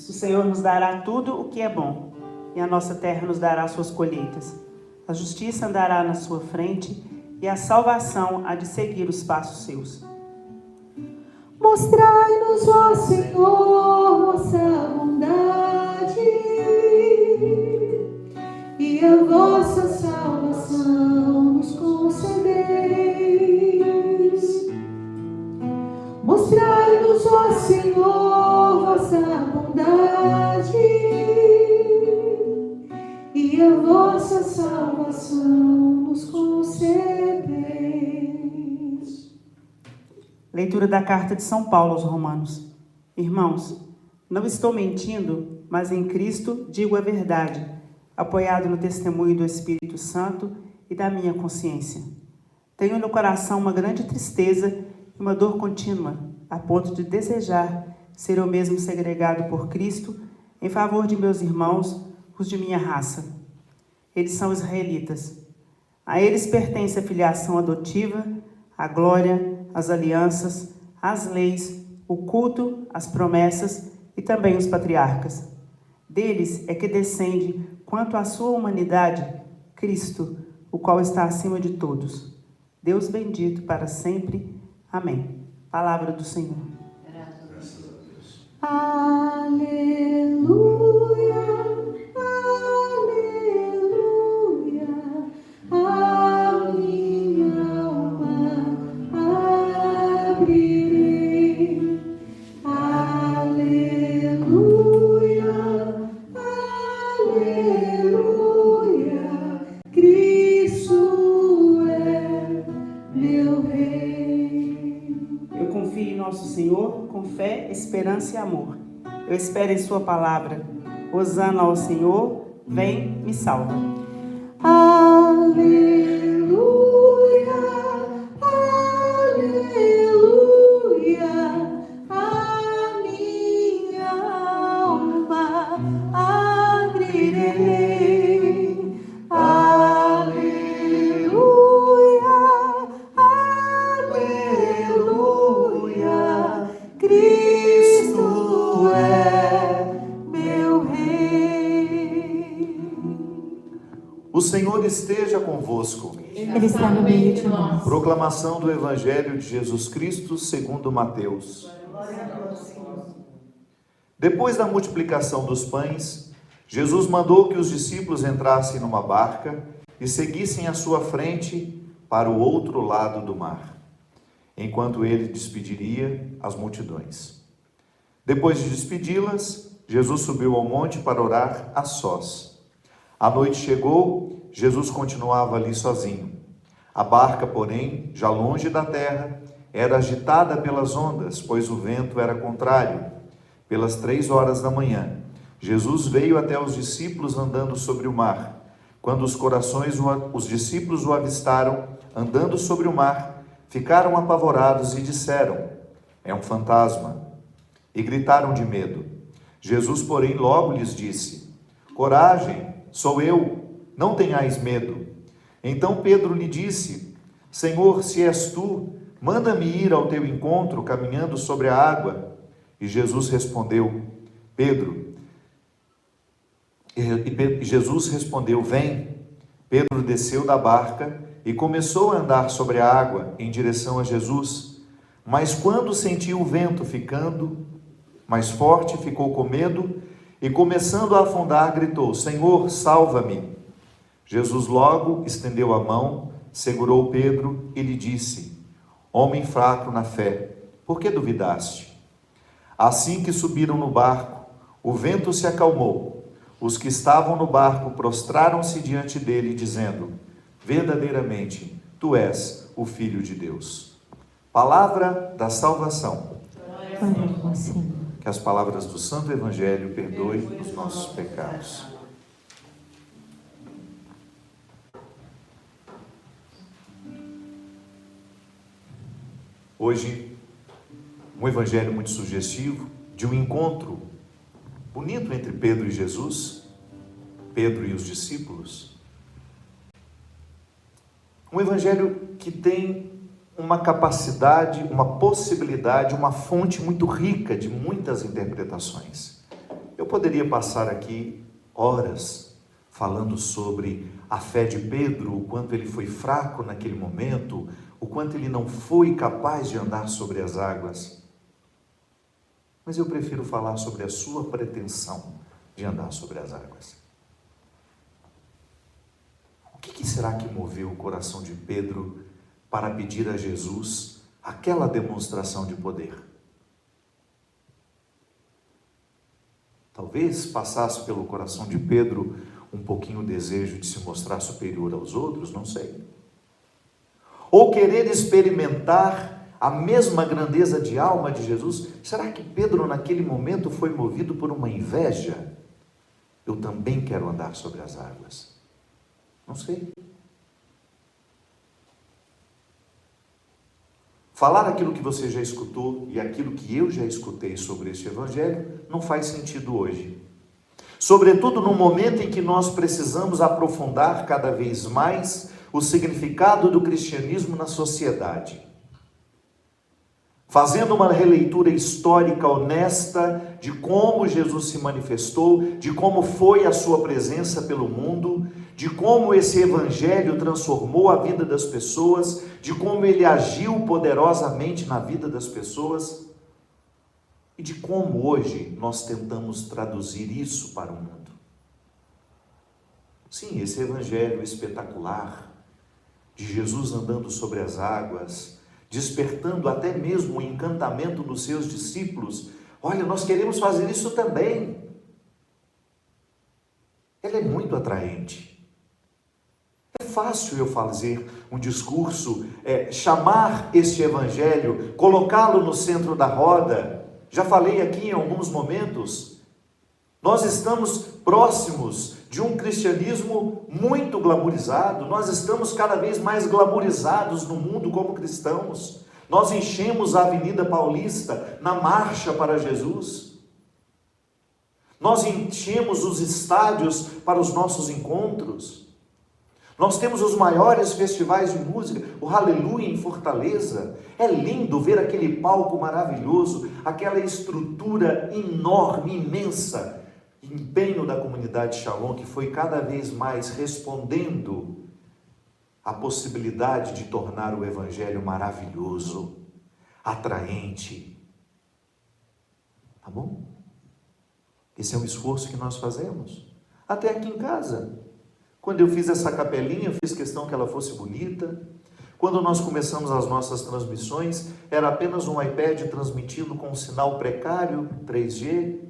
O Senhor nos dará tudo o que é bom, e a nossa terra nos dará suas colheitas. A justiça andará na sua frente, e a salvação há de seguir os passos seus. Mostrai-nos, ó Senhor, vossa bondade, e a vossa salvação nos concedeis. Mostrai-nos, ó Senhor, vossa bondade, e a vossa salvação nos concedeis. Leitura da carta de São Paulo aos Romanos. Irmãos, não estou mentindo, mas em Cristo digo a verdade, apoiado no testemunho do Espírito Santo e da minha consciência. Tenho no coração uma grande tristeza e uma dor contínua, a ponto de desejar ser eu mesmo segregado por Cristo em favor de meus irmãos, os de minha raça. Eles são israelitas. A eles pertence a filiação adotiva, a glória, as alianças, as leis, o culto, as promessas e também os patriarcas. Deles é que descende, quanto à sua humanidade, Cristo, o qual está acima de todos. Deus bendito para sempre. Amém. Palavra do Senhor. Aleluia, aleluia, a minha alma abrirei. Aleluia, aleluia, Cristo é meu Rei. Eu confio em nosso Senhor com fé, esperança e amor. Eu espero em sua palavra. Hosana ao Senhor, vem, me salva. Aleluia, aleluia, a minha alma abrirei. Aleluia, aleluia, Cristo é meu Rei. O Senhor esteja convosco. Ele está no meio de nós. Proclamação do Evangelho de Jesus Cristo segundo Mateus. Depois da multiplicação dos pães, Jesus mandou que os discípulos entrassem numa barca e seguissem à sua frente para o outro lado do mar, enquanto ele despediria as multidões. Depois de despedi-las, Jesus subiu ao monte para orar a sós. A noite chegou, Jesus continuava ali sozinho. A barca, porém, já longe da terra, era agitada pelas ondas, pois o vento era contrário. Pelas 3 horas da manhã, Jesus veio até os discípulos andando sobre o mar. Quando os discípulos o avistaram andando sobre o mar, ficaram apavorados e disseram: "É um fantasma!" E gritaram de medo. Jesus, porém, logo lhes disse: "Coragem, sou eu, não tenhais medo." Então Pedro lhe disse: "Senhor, se és tu, manda-me ir ao teu encontro caminhando sobre a água." E Jesus respondeu: "Vem." Pedro desceu da barca e começou a andar sobre a água em direção a Jesus. Mas quando sentiu o vento ficando mais forte, ficou com medo e, começando a afundar, gritou: "Senhor, salva-me!" Jesus logo estendeu a mão, segurou Pedro e lhe disse: homem fraco na fé, por que duvidaste? Assim que subiram no barco, o vento se acalmou. Os que estavam no barco prostraram-se diante dele, dizendo: verdadeiramente, tu és o Filho de Deus. Palavra da salvação. Glória a vós, Senhor. Que as palavras do Santo Evangelho perdoem os nossos pecados. Hoje, um evangelho muito sugestivo de um encontro bonito entre Pedro e Jesus, Pedro e os discípulos. Um evangelho que tem uma capacidade, uma possibilidade, uma fonte muito rica de muitas interpretações. Eu poderia passar aqui horas falando sobre a fé de Pedro, o quanto ele foi fraco naquele momento, o quanto ele não foi capaz de andar sobre as águas. Mas eu prefiro falar sobre a sua pretensão de andar sobre as águas. O que será que moveu o coração de Pedro para pedir a Jesus aquela demonstração de poder? Talvez passasse pelo coração de Pedro um pouquinho o desejo de se mostrar superior aos outros, não sei. Ou querer experimentar a mesma grandeza de alma de Jesus. Será que Pedro naquele momento foi movido por uma inveja? Eu também quero andar sobre as águas. Não sei. Falar aquilo que você já escutou e aquilo que eu já escutei sobre este evangelho não faz sentido hoje. Sobretudo no momento em que nós precisamos aprofundar cada vez mais o significado do cristianismo na sociedade. Fazendo uma releitura histórica honesta de como Jesus se manifestou, de como foi a sua presença pelo mundo, de como esse evangelho transformou a vida das pessoas, de como ele agiu poderosamente na vida das pessoas e de como hoje nós tentamos traduzir isso para o mundo. Sim, esse evangelho espetacular de Jesus andando sobre as águas, despertando até mesmo o encantamento dos seus discípulos. Olha, nós queremos fazer isso também. Ela é muito atraente. É fácil eu fazer um discurso, chamar este evangelho, colocá-lo no centro da roda. Já falei aqui em alguns momentos. Nós estamos próximos de um cristianismo muito glamourizado. Nós estamos cada vez mais glamourizados no mundo como cristãos. Nós enchemos a Avenida Paulista na marcha para Jesus. Nós enchemos os estádios para os nossos encontros. Nós temos os maiores festivais de música, o Aleluia em Fortaleza. É lindo ver aquele palco maravilhoso, aquela estrutura enorme, imensa. Empenho da comunidade Shalom, que foi cada vez mais respondendo à possibilidade de tornar o evangelho maravilhoso, atraente. Tá bom? Esse é um esforço que nós fazemos. Até aqui em casa. Quando eu fiz essa capelinha, eu fiz questão que ela fosse bonita. Quando nós começamos as nossas transmissões, era apenas um iPad transmitindo com um sinal precário, 3G.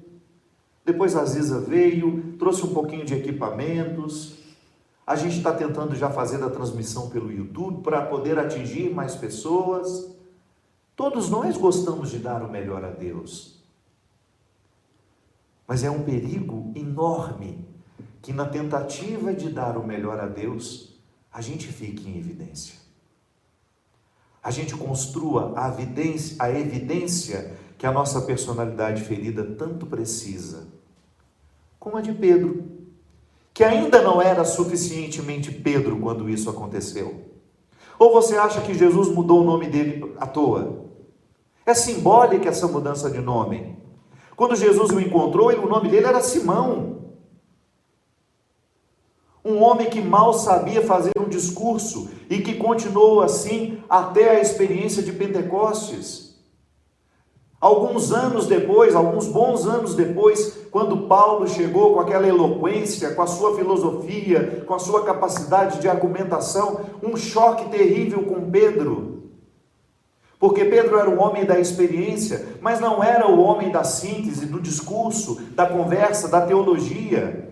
Depois a Ziza veio, trouxe um pouquinho de equipamentos. A gente está tentando já fazer a transmissão pelo YouTube para poder atingir mais pessoas. Todos nós gostamos de dar o melhor a Deus. Mas é um perigo enorme que na tentativa de dar o melhor a Deus, a gente fique em evidência. A gente construa a evidência que a nossa personalidade ferida tanto precisa. Como a de Pedro, que ainda não era suficientemente Pedro quando isso aconteceu. Ou você acha que Jesus mudou o nome dele à toa? É simbólica essa mudança de nome. Quando Jesus o encontrou, o nome dele era Simão. Um homem que mal sabia fazer um discurso e que continuou assim até a experiência de Pentecostes. Alguns anos depois, alguns bons anos depois, quando Paulo chegou com aquela eloquência, com a sua filosofia, com a sua capacidade de argumentação, um choque terrível com Pedro. Porque Pedro era o homem da experiência, mas não era o homem da síntese, do discurso, da conversa, da teologia.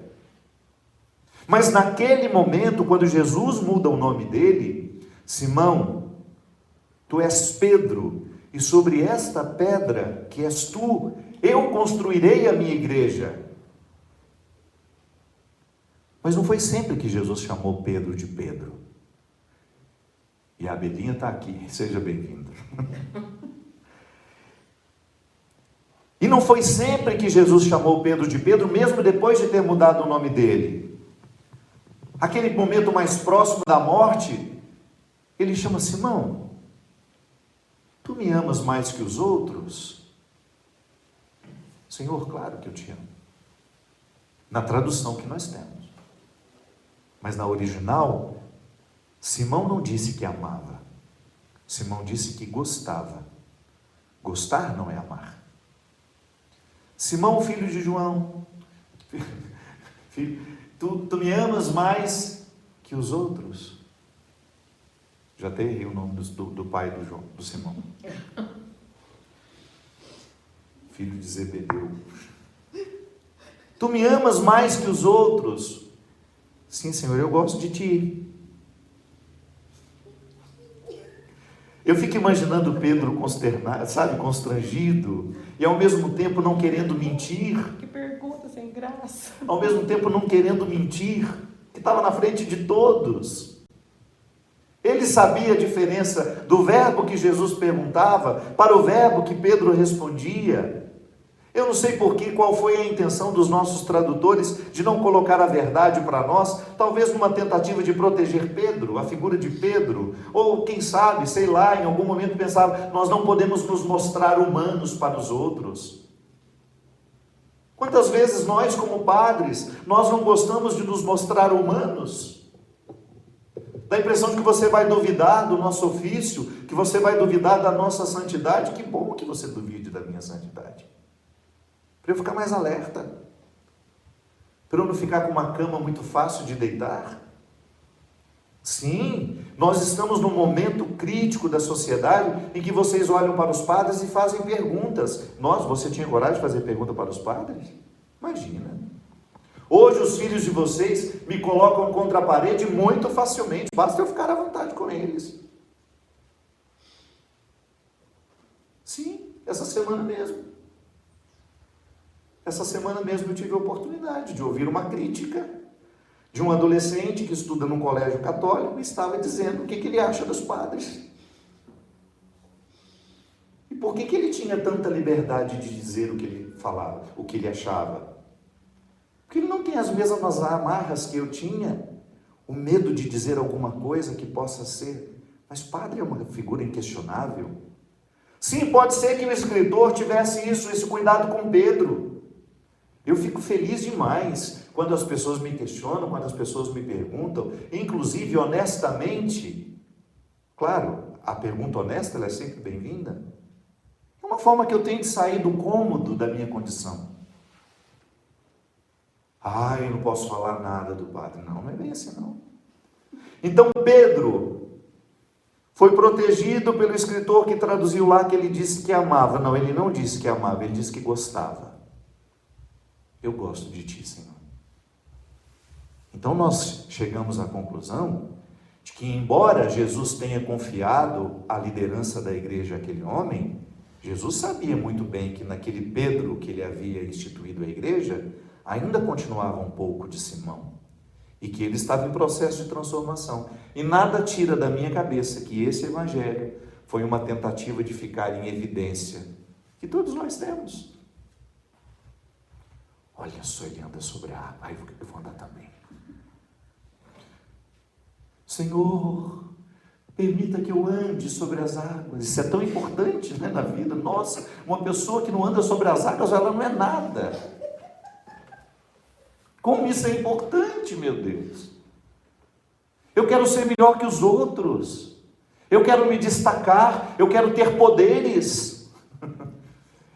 Mas naquele momento, quando Jesus muda o nome dele, Simão, tu és Pedro, e sobre esta pedra que és tu, eu construirei a minha igreja. Mas não foi sempre que Jesus chamou Pedro de Pedro. E a Belinha está aqui, seja bem-vinda. E não foi sempre que Jesus chamou Pedro de Pedro, mesmo depois de ter mudado o nome dele. Aquele momento mais próximo da morte, ele chama Simão, tu me amas mais que os outros? Senhor, claro que eu te amo. Na tradução que nós temos. Mas na original, Simão não disse que amava. Simão disse que gostava. Gostar não é amar. Simão, filho de João, tu me amas mais que os outros? Já até errei o nome do pai do Simão. Filho de Zebedeu. Tu me amas mais que os outros? Sim, Senhor, eu gosto de ti. Eu fico imaginando Pedro consternado, sabe, constrangido, e ao mesmo tempo não querendo mentir. Que pergunta sem graça. Ao mesmo tempo não querendo mentir, que estava na frente de todos. Ele sabia a diferença do verbo que Jesus perguntava para o verbo que Pedro respondia. Eu não sei qual foi a intenção dos nossos tradutores de não colocar a verdade para nós, talvez numa tentativa de proteger Pedro, a figura de Pedro, ou quem sabe, sei lá, em algum momento pensava, nós não podemos nos mostrar humanos para os outros. Quantas vezes nós, como padres, nós não gostamos de nos mostrar humanos? Dá a impressão de que você vai duvidar do nosso ofício, que você vai duvidar da nossa santidade. Que bom que você duvide da minha santidade. Para eu ficar mais alerta. Para eu não ficar com uma cama muito fácil de deitar. Sim, nós estamos num momento crítico da sociedade em que vocês olham para os padres e fazem perguntas. Você tinha coragem de fazer pergunta para os padres? Imagina. Hoje os filhos de vocês me colocam contra a parede muito facilmente, basta eu ficar à vontade com eles. Sim, essa semana mesmo eu tive a oportunidade de ouvir uma crítica de um adolescente que estuda num colégio católico e estava dizendo o que ele acha dos padres. E por que ele tinha tanta liberdade de dizer o que ele falava, o que ele achava? Porque ele não tem as mesmas amarras que eu tinha, o medo de dizer alguma coisa que possa ser. Mas padre é uma figura inquestionável. Sim, pode ser que o escritor tivesse esse cuidado com Pedro. Eu fico feliz demais quando as pessoas me questionam, quando as pessoas me perguntam, inclusive honestamente. Claro, a pergunta honesta ela é sempre bem-vinda. É uma forma que eu tenho de sair do cômodo da minha condição. Eu não posso falar nada do padre. Não é bem assim não. Então Pedro foi protegido pelo escritor que traduziu lá que ele disse que amava. Não, ele não disse que amava, ele disse que gostava. Eu gosto de ti, Senhor. Então nós chegamos à conclusão de que embora Jesus tenha confiado a liderança da igreja àquele homem, Jesus sabia muito bem que naquele Pedro que ele havia instituído a igreja, ainda continuava um pouco de Simão, e que ele estava em processo de transformação. E nada tira da minha cabeça que esse evangelho foi uma tentativa de ficar em evidência, que todos nós temos. Olha só, ele anda sobre a água, eu vou andar também. Senhor, permita que eu ande sobre as águas. Isso é tão importante, né, na vida. Nossa, uma pessoa que não anda sobre as águas, ela não é nada. Como isso é importante, meu Deus. Eu quero ser melhor que os outros. Eu quero me destacar. Eu quero ter poderes.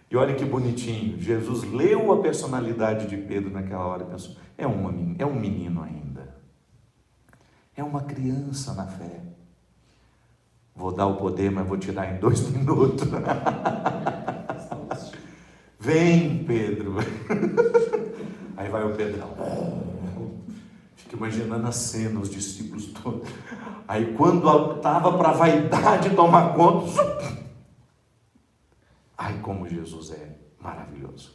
E olha que bonitinho, Jesus leu a personalidade de Pedro naquela hora e pensou, é um menino ainda, é uma criança na fé. Vou dar o poder, mas vou tirar em 2 minutos. Vem, Pedro. Aí vai o Pedrão. Fica imaginando a cena, os discípulos todos. Aí quando estava para a vaidade tomar conta, ai, como Jesus é maravilhoso.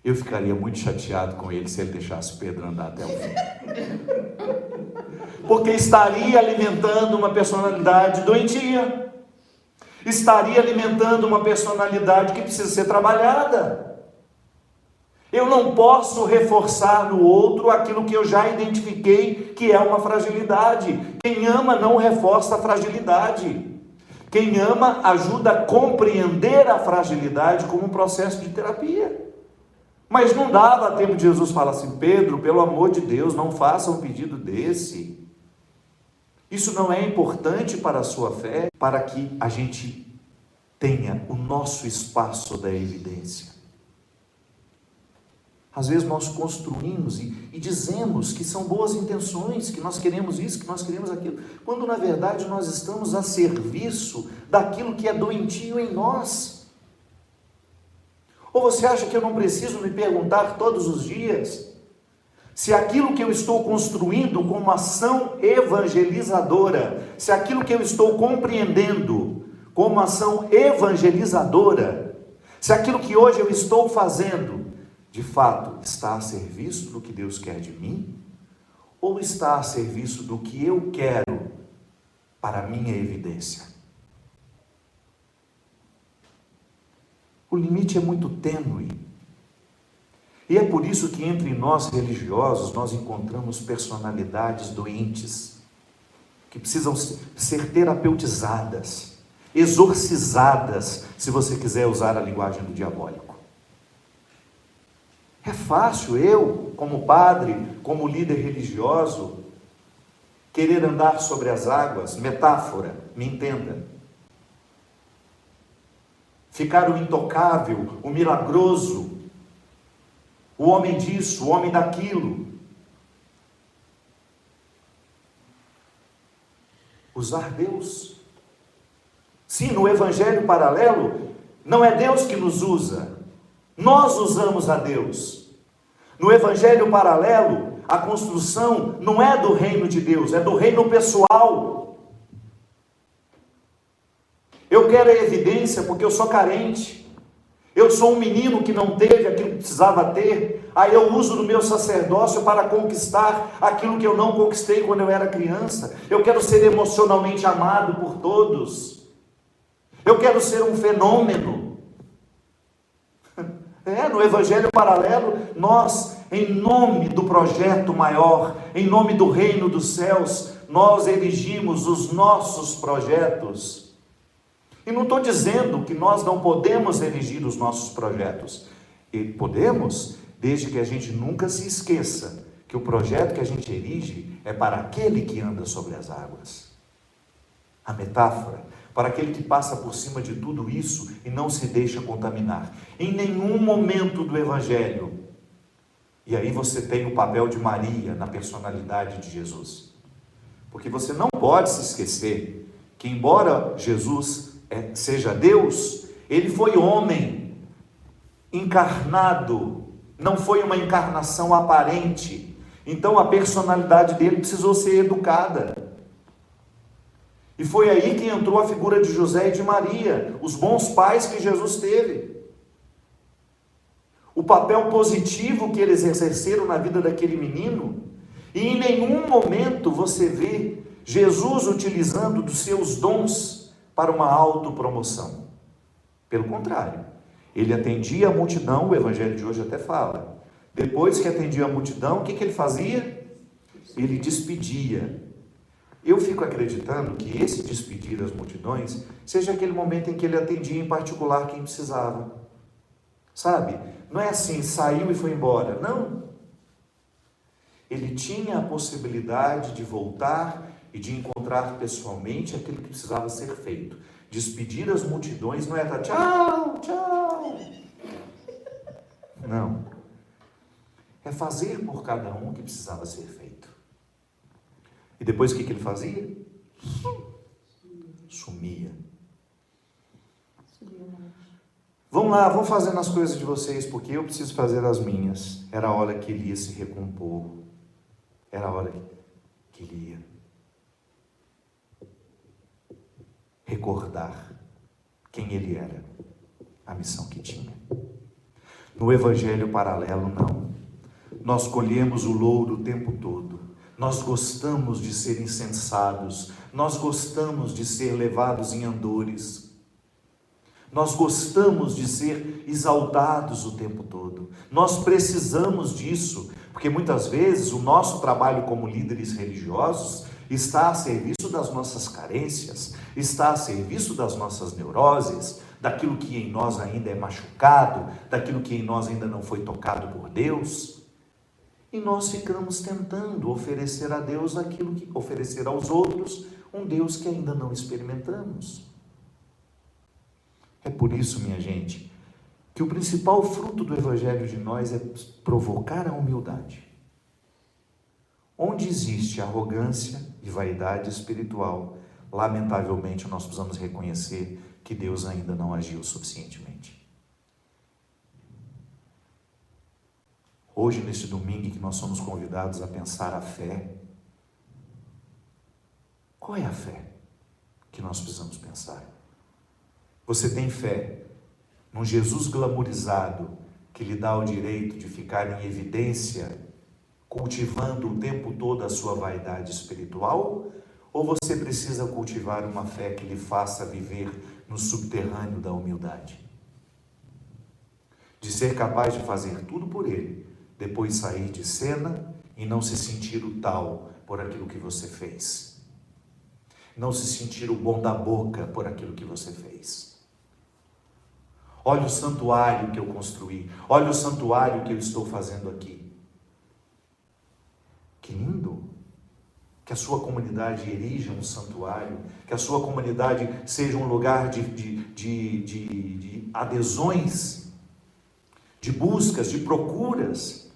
Eu ficaria muito chateado com ele se ele deixasse Pedro andar até o fim. Porque estaria alimentando uma personalidade doentia. Estaria alimentando uma personalidade que precisa ser trabalhada. Eu não posso reforçar no outro aquilo que eu já identifiquei que é uma fragilidade. Quem ama não reforça a fragilidade. Quem ama ajuda a compreender a fragilidade como um processo de terapia. Mas não dava tempo de Jesus falar assim, Pedro, pelo amor de Deus, não faça um pedido desse. Isso não é importante para a sua fé, para que a gente tenha o nosso espaço da evidência. Às vezes nós construímos e dizemos que são boas intenções, que nós queremos isso, que nós queremos aquilo, quando na verdade nós estamos a serviço daquilo que é doentio em nós. Ou você acha que eu não preciso me perguntar todos os dias se aquilo que eu estou construindo como ação evangelizadora, se aquilo que eu estou compreendendo como ação evangelizadora, se aquilo que hoje eu estou fazendo de fato está a serviço do que Deus quer de mim, ou está a serviço do que eu quero para a minha evidência? O limite é muito tênue. E é por isso que entre nós religiosos nós encontramos personalidades doentes, que precisam ser terapeutizadas, exorcizadas, se você quiser usar a linguagem do diabólico. É fácil eu, como padre, como líder religioso, querer andar sobre as águas, metáfora, me entenda. Ficar o intocável, o milagroso, o homem disso, o homem daquilo. Usar Deus. Sim, no evangelho paralelo, não é Deus que nos usa, nós usamos a Deus. No evangelho paralelo, a construção não é do reino de Deus, é do reino pessoal. Eu quero a evidência porque eu sou carente. Eu sou um menino que não teve aquilo que precisava ter. Aí eu uso do meu sacerdócio para conquistar aquilo que eu não conquistei quando eu era criança. Eu quero ser emocionalmente amado por todos. Eu quero ser um fenômeno. No evangelho paralelo, nós, em nome do projeto maior, em nome do reino dos céus, nós erigimos os nossos projetos. E não estou dizendo que nós não podemos erigir os nossos projetos. E podemos, desde que a gente nunca se esqueça que o projeto que a gente erige é para aquele que anda sobre as águas. A metáfora, para aquele que passa por cima de tudo isso e não se deixa contaminar. Em nenhum momento do Evangelho, e aí você tem o papel de Maria na personalidade de Jesus. Porque você não pode se esquecer que embora Jesus seja Deus, ele foi homem, encarnado, não foi uma encarnação aparente. Então a personalidade dele precisou ser educada. E foi aí que entrou a figura de José e de Maria, os bons pais que Jesus teve. O papel positivo que eles exerceram na vida daquele menino. E em nenhum momento você vê Jesus utilizando dos seus dons para uma autopromoção. Pelo contrário, ele atendia a multidão, o evangelho de hoje até fala. Depois que atendia a multidão, o que ele fazia? Ele despedia. Eu fico acreditando que esse despedir as multidões seja aquele momento em que ele atendia em particular quem precisava. Sabe? Não é assim, saiu e foi embora. Não. Ele tinha a possibilidade de voltar e de encontrar pessoalmente aquilo que precisava ser feito. Despedir as multidões não é dar tchau, tchau. Não. É fazer por cada um o que precisava ser feito. E depois o que ele fazia? Sumia. Vamos lá, vão fazendo as coisas de vocês, porque eu preciso fazer as minhas. Era a hora que ele ia se recompor. Era a hora que ele ia recordar quem ele era, a missão que tinha. No evangelho paralelo, não. Nós colhemos o louro o tempo todo. Nós gostamos de ser incensados. Nós gostamos de ser levados em andores. Nós gostamos de ser exaltados o tempo todo. Nós precisamos disso, porque muitas vezes o nosso trabalho como líderes religiosos está a serviço das nossas carências, está a serviço das nossas neuroses, daquilo que em nós ainda é machucado, daquilo que em nós ainda não foi tocado por Deus. E nós ficamos tentando oferecer a Deus aquilo que oferecer aos outros, um Deus que ainda não experimentamos. É por isso, minha gente, que o principal fruto do Evangelho de nós é provocar a humildade. Onde existe arrogância e vaidade espiritual, lamentavelmente nós precisamos reconhecer que Deus ainda não agiu suficientemente. Hoje, neste domingo, que nós somos convidados a pensar a fé, qual é a fé que nós precisamos pensar? Você tem fé num Jesus glamourizado que lhe dá o direito de ficar em evidência, cultivando o tempo todo a sua vaidade espiritual? Ou você precisa cultivar uma fé que lhe faça viver no subterrâneo da humildade? De ser capaz de fazer tudo por Ele, depois sair de cena e não se sentir o tal por aquilo que você fez. Não se sentir o bom da boca por aquilo que você fez. Olha o santuário que eu construí. Olha o santuário que eu estou fazendo aqui. Que lindo! Que a sua comunidade erija um santuário. Que a sua comunidade seja um lugar de adesões, de buscas, de procuras.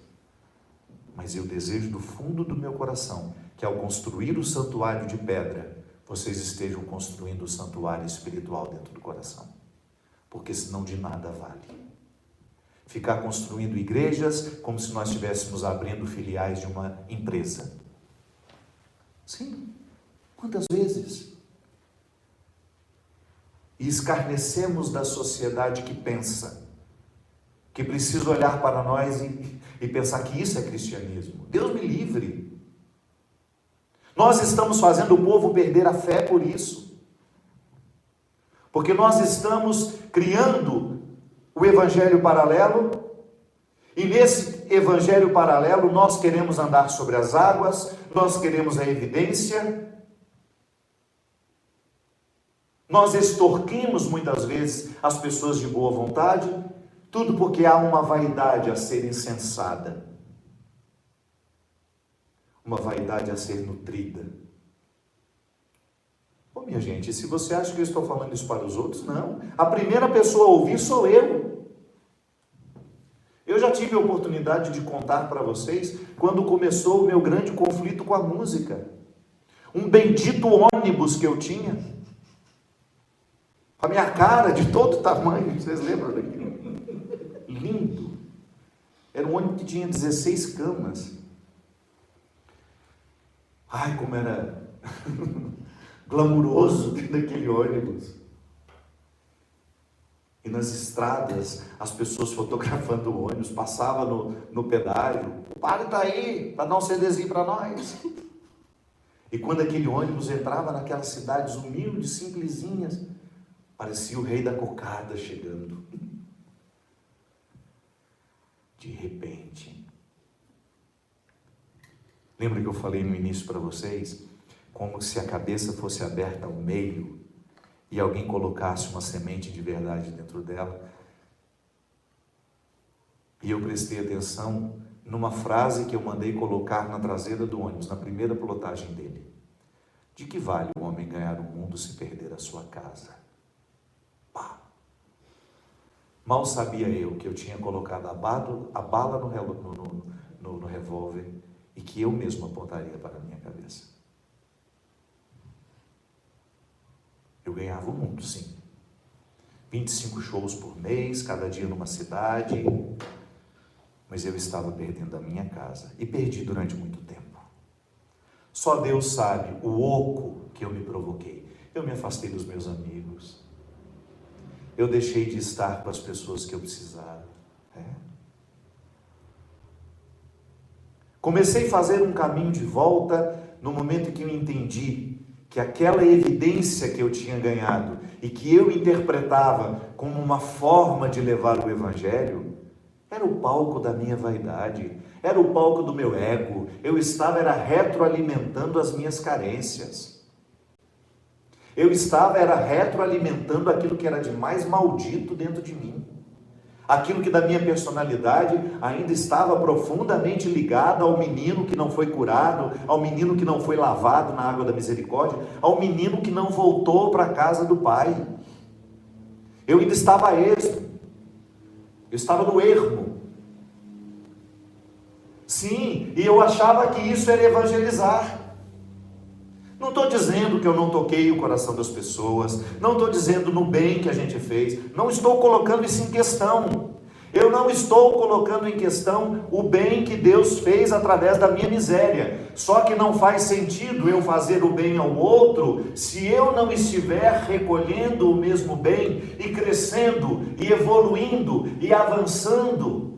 Mas eu desejo do fundo do meu coração que ao construir o santuário de pedra, vocês estejam construindo o santuário espiritual dentro do coração. Porque senão de nada vale. Ficar construindo igrejas como se nós estivéssemos abrindo filiais de uma empresa. Sim, quantas vezes? E escarnecemos da sociedade que pensa, que precisa olhar para nós e pensar que isso é cristianismo. Deus me livre. Nós estamos fazendo o povo perder a fé por isso. Porque nós estamos criando o evangelho paralelo, e nesse evangelho paralelo nós queremos andar sobre as águas, nós queremos a evidência, nós extorquimos muitas vezes as pessoas de boa vontade, tudo porque há uma vaidade a ser incensada, uma vaidade a ser nutrida. Ô, minha gente, se você acha que eu estou falando isso para os outros, não. A primeira pessoa a ouvir sou eu. Eu já tive a oportunidade de contar para vocês quando começou o meu grande conflito com a música. Um bendito ônibus que eu tinha. A minha cara de todo tamanho, vocês lembram daquilo? Lindo. Era um ônibus que tinha 16 camas. Ai, como era glamuroso dentro daquele ônibus. E nas estradas, as pessoas fotografando o ônibus, passava no pedágio. O padre está aí, para dar um CDzinho para nós. E quando aquele ônibus entrava naquelas cidades humildes, simplesinhas, parecia o rei da cocada chegando. De repente. Lembra que eu falei no início para vocês? Como se a cabeça fosse aberta ao meio e alguém colocasse uma semente de verdade dentro dela. E eu prestei atenção numa frase que eu mandei colocar na traseira do ônibus, na primeira pilotagem dele. De que vale o homem ganhar o mundo se perder a sua casa? Mal sabia eu que eu tinha colocado a bala no revólver e que eu mesmo apontaria para a minha cabeça. Eu ganhava o mundo, sim. 25 shows por mês, cada dia numa cidade. Mas eu estava perdendo a minha casa. E perdi durante muito tempo. Só Deus sabe o oco que eu me provoquei. Eu me afastei dos meus amigos. Eu deixei de estar com as pessoas que eu precisava. Comecei a fazer um caminho de volta no momento em que eu entendi que aquela evidência que eu tinha ganhado e que eu interpretava como uma forma de levar o Evangelho, era o palco da minha vaidade, era o palco do meu ego. Eu estava retroalimentando as minhas carências. Eu estava retroalimentando aquilo que era de mais maldito dentro de mim. Aquilo que da minha personalidade ainda estava profundamente ligado ao menino que não foi curado, ao menino que não foi lavado na água da misericórdia, ao menino que não voltou para a casa do pai. Eu ainda estava esmo, eu estava no ermo. Sim, e eu achava que isso era evangelizar. Não estou dizendo que eu não toquei o coração das pessoas, não estou dizendo no bem que a gente fez, não estou colocando isso em questão. Eu não estou colocando em questão o bem que Deus fez através da minha miséria. Só que não faz sentido eu fazer o bem ao outro se eu não estiver recolhendo o mesmo bem e crescendo e evoluindo e avançando.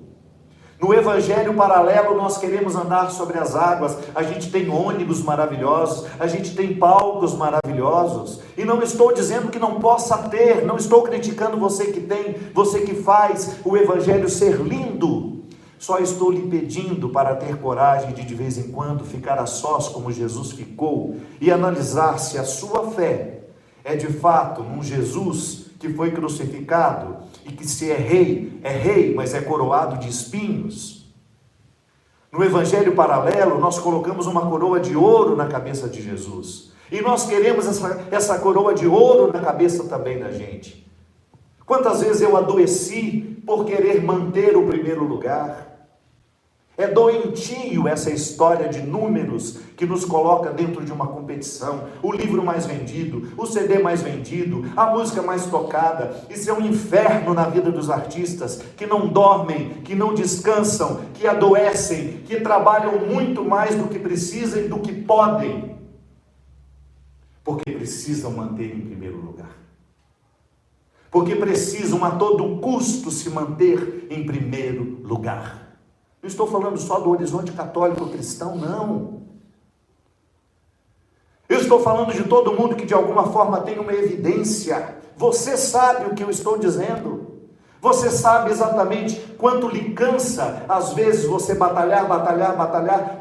No Evangelho paralelo nós queremos andar sobre as águas, a gente tem ônibus maravilhosos, a gente tem palcos maravilhosos, e não estou dizendo que não possa ter, não estou criticando você que tem, você que faz o Evangelho ser lindo, só estou lhe pedindo para ter coragem de vez em quando ficar a sós como Jesus ficou, e analisar se a sua fé é de fato um Jesus que foi crucificado, e que se é rei, mas é coroado de espinhos. No Evangelho paralelo, nós colocamos uma coroa de ouro na cabeça de Jesus, e nós queremos essa coroa de ouro na cabeça também da gente. Quantas vezes eu adoeci por querer manter o primeiro lugar? É doentio essa história de números que nos coloca dentro de uma competição. O livro mais vendido, o CD mais vendido, a música mais tocada. Isso é um inferno na vida dos artistas que não dormem, que não descansam, que adoecem, que trabalham muito mais do que precisam e do que podem, porque precisam manter em primeiro lugar. Porque precisam a todo custo se manter em primeiro lugar. Não estou falando só do horizonte católico cristão, não. Eu estou falando de todo mundo que de alguma forma tem uma evidência. Você sabe o que eu estou dizendo. Você sabe exatamente quanto lhe cansa, às vezes, você batalhar,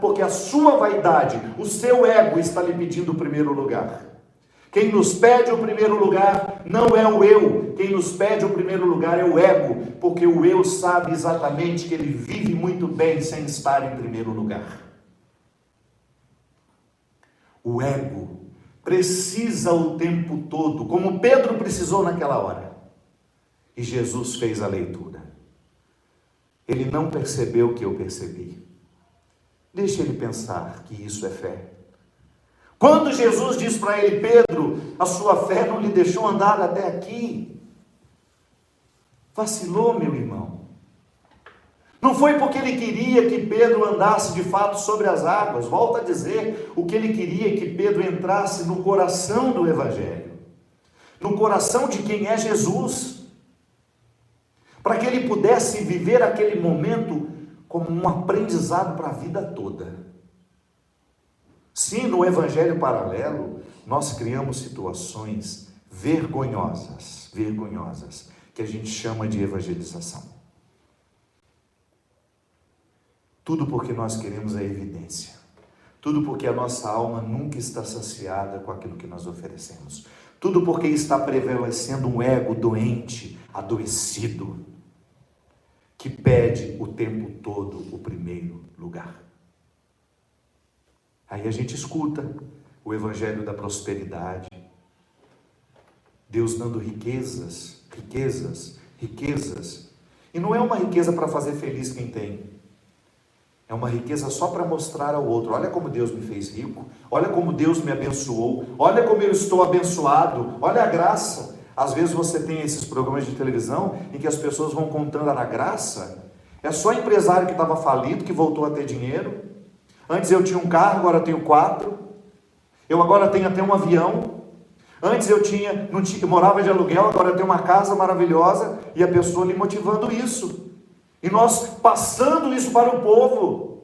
porque a sua vaidade, o seu ego está lhe pedindo o primeiro lugar. Quem nos pede o primeiro lugar não é o eu, quem nos pede o primeiro lugar é o ego, porque o eu sabe exatamente que ele vive muito bem sem estar em primeiro lugar. O ego precisa o tempo todo, como Pedro precisou naquela hora, e Jesus fez a leitura. Ele não percebeu o que eu percebi. Deixa ele pensar que isso é fé. Quando Jesus diz para ele: Pedro, a sua fé não lhe deixou andar até aqui. Vacilou, meu irmão. Não foi porque ele queria que Pedro andasse de fato sobre as águas. Volto a dizer, o que ele queria é que Pedro entrasse no coração do Evangelho. No coração de quem é Jesus. Para que ele pudesse viver aquele momento como um aprendizado para a vida toda. Sim, no Evangelho paralelo, nós criamos situações vergonhosas, que a gente chama de evangelização. Tudo porque nós queremos a evidência. Tudo porque a nossa alma nunca está saciada com aquilo que nós oferecemos. Tudo porque está prevalecendo um ego doente, adoecido, que pede o tempo todo o primeiro lugar. Aí a gente escuta o Evangelho da prosperidade, Deus dando riquezas, riquezas. E não é uma riqueza para fazer feliz quem tem. É uma riqueza só para mostrar ao outro: olha como Deus me fez rico, olha como Deus me abençoou, olha como eu estou abençoado, olha a graça. Às vezes você tem esses programas de televisão em que as pessoas vão contando a graça. É só empresário que estava falido, que voltou a ter dinheiro. Antes eu tinha um carro, agora eu tenho 4. Eu agora tenho até um avião. Antes eu morava de aluguel, agora eu tenho uma casa maravilhosa. E a pessoa lhe motivando isso. E nós passando isso para o povo,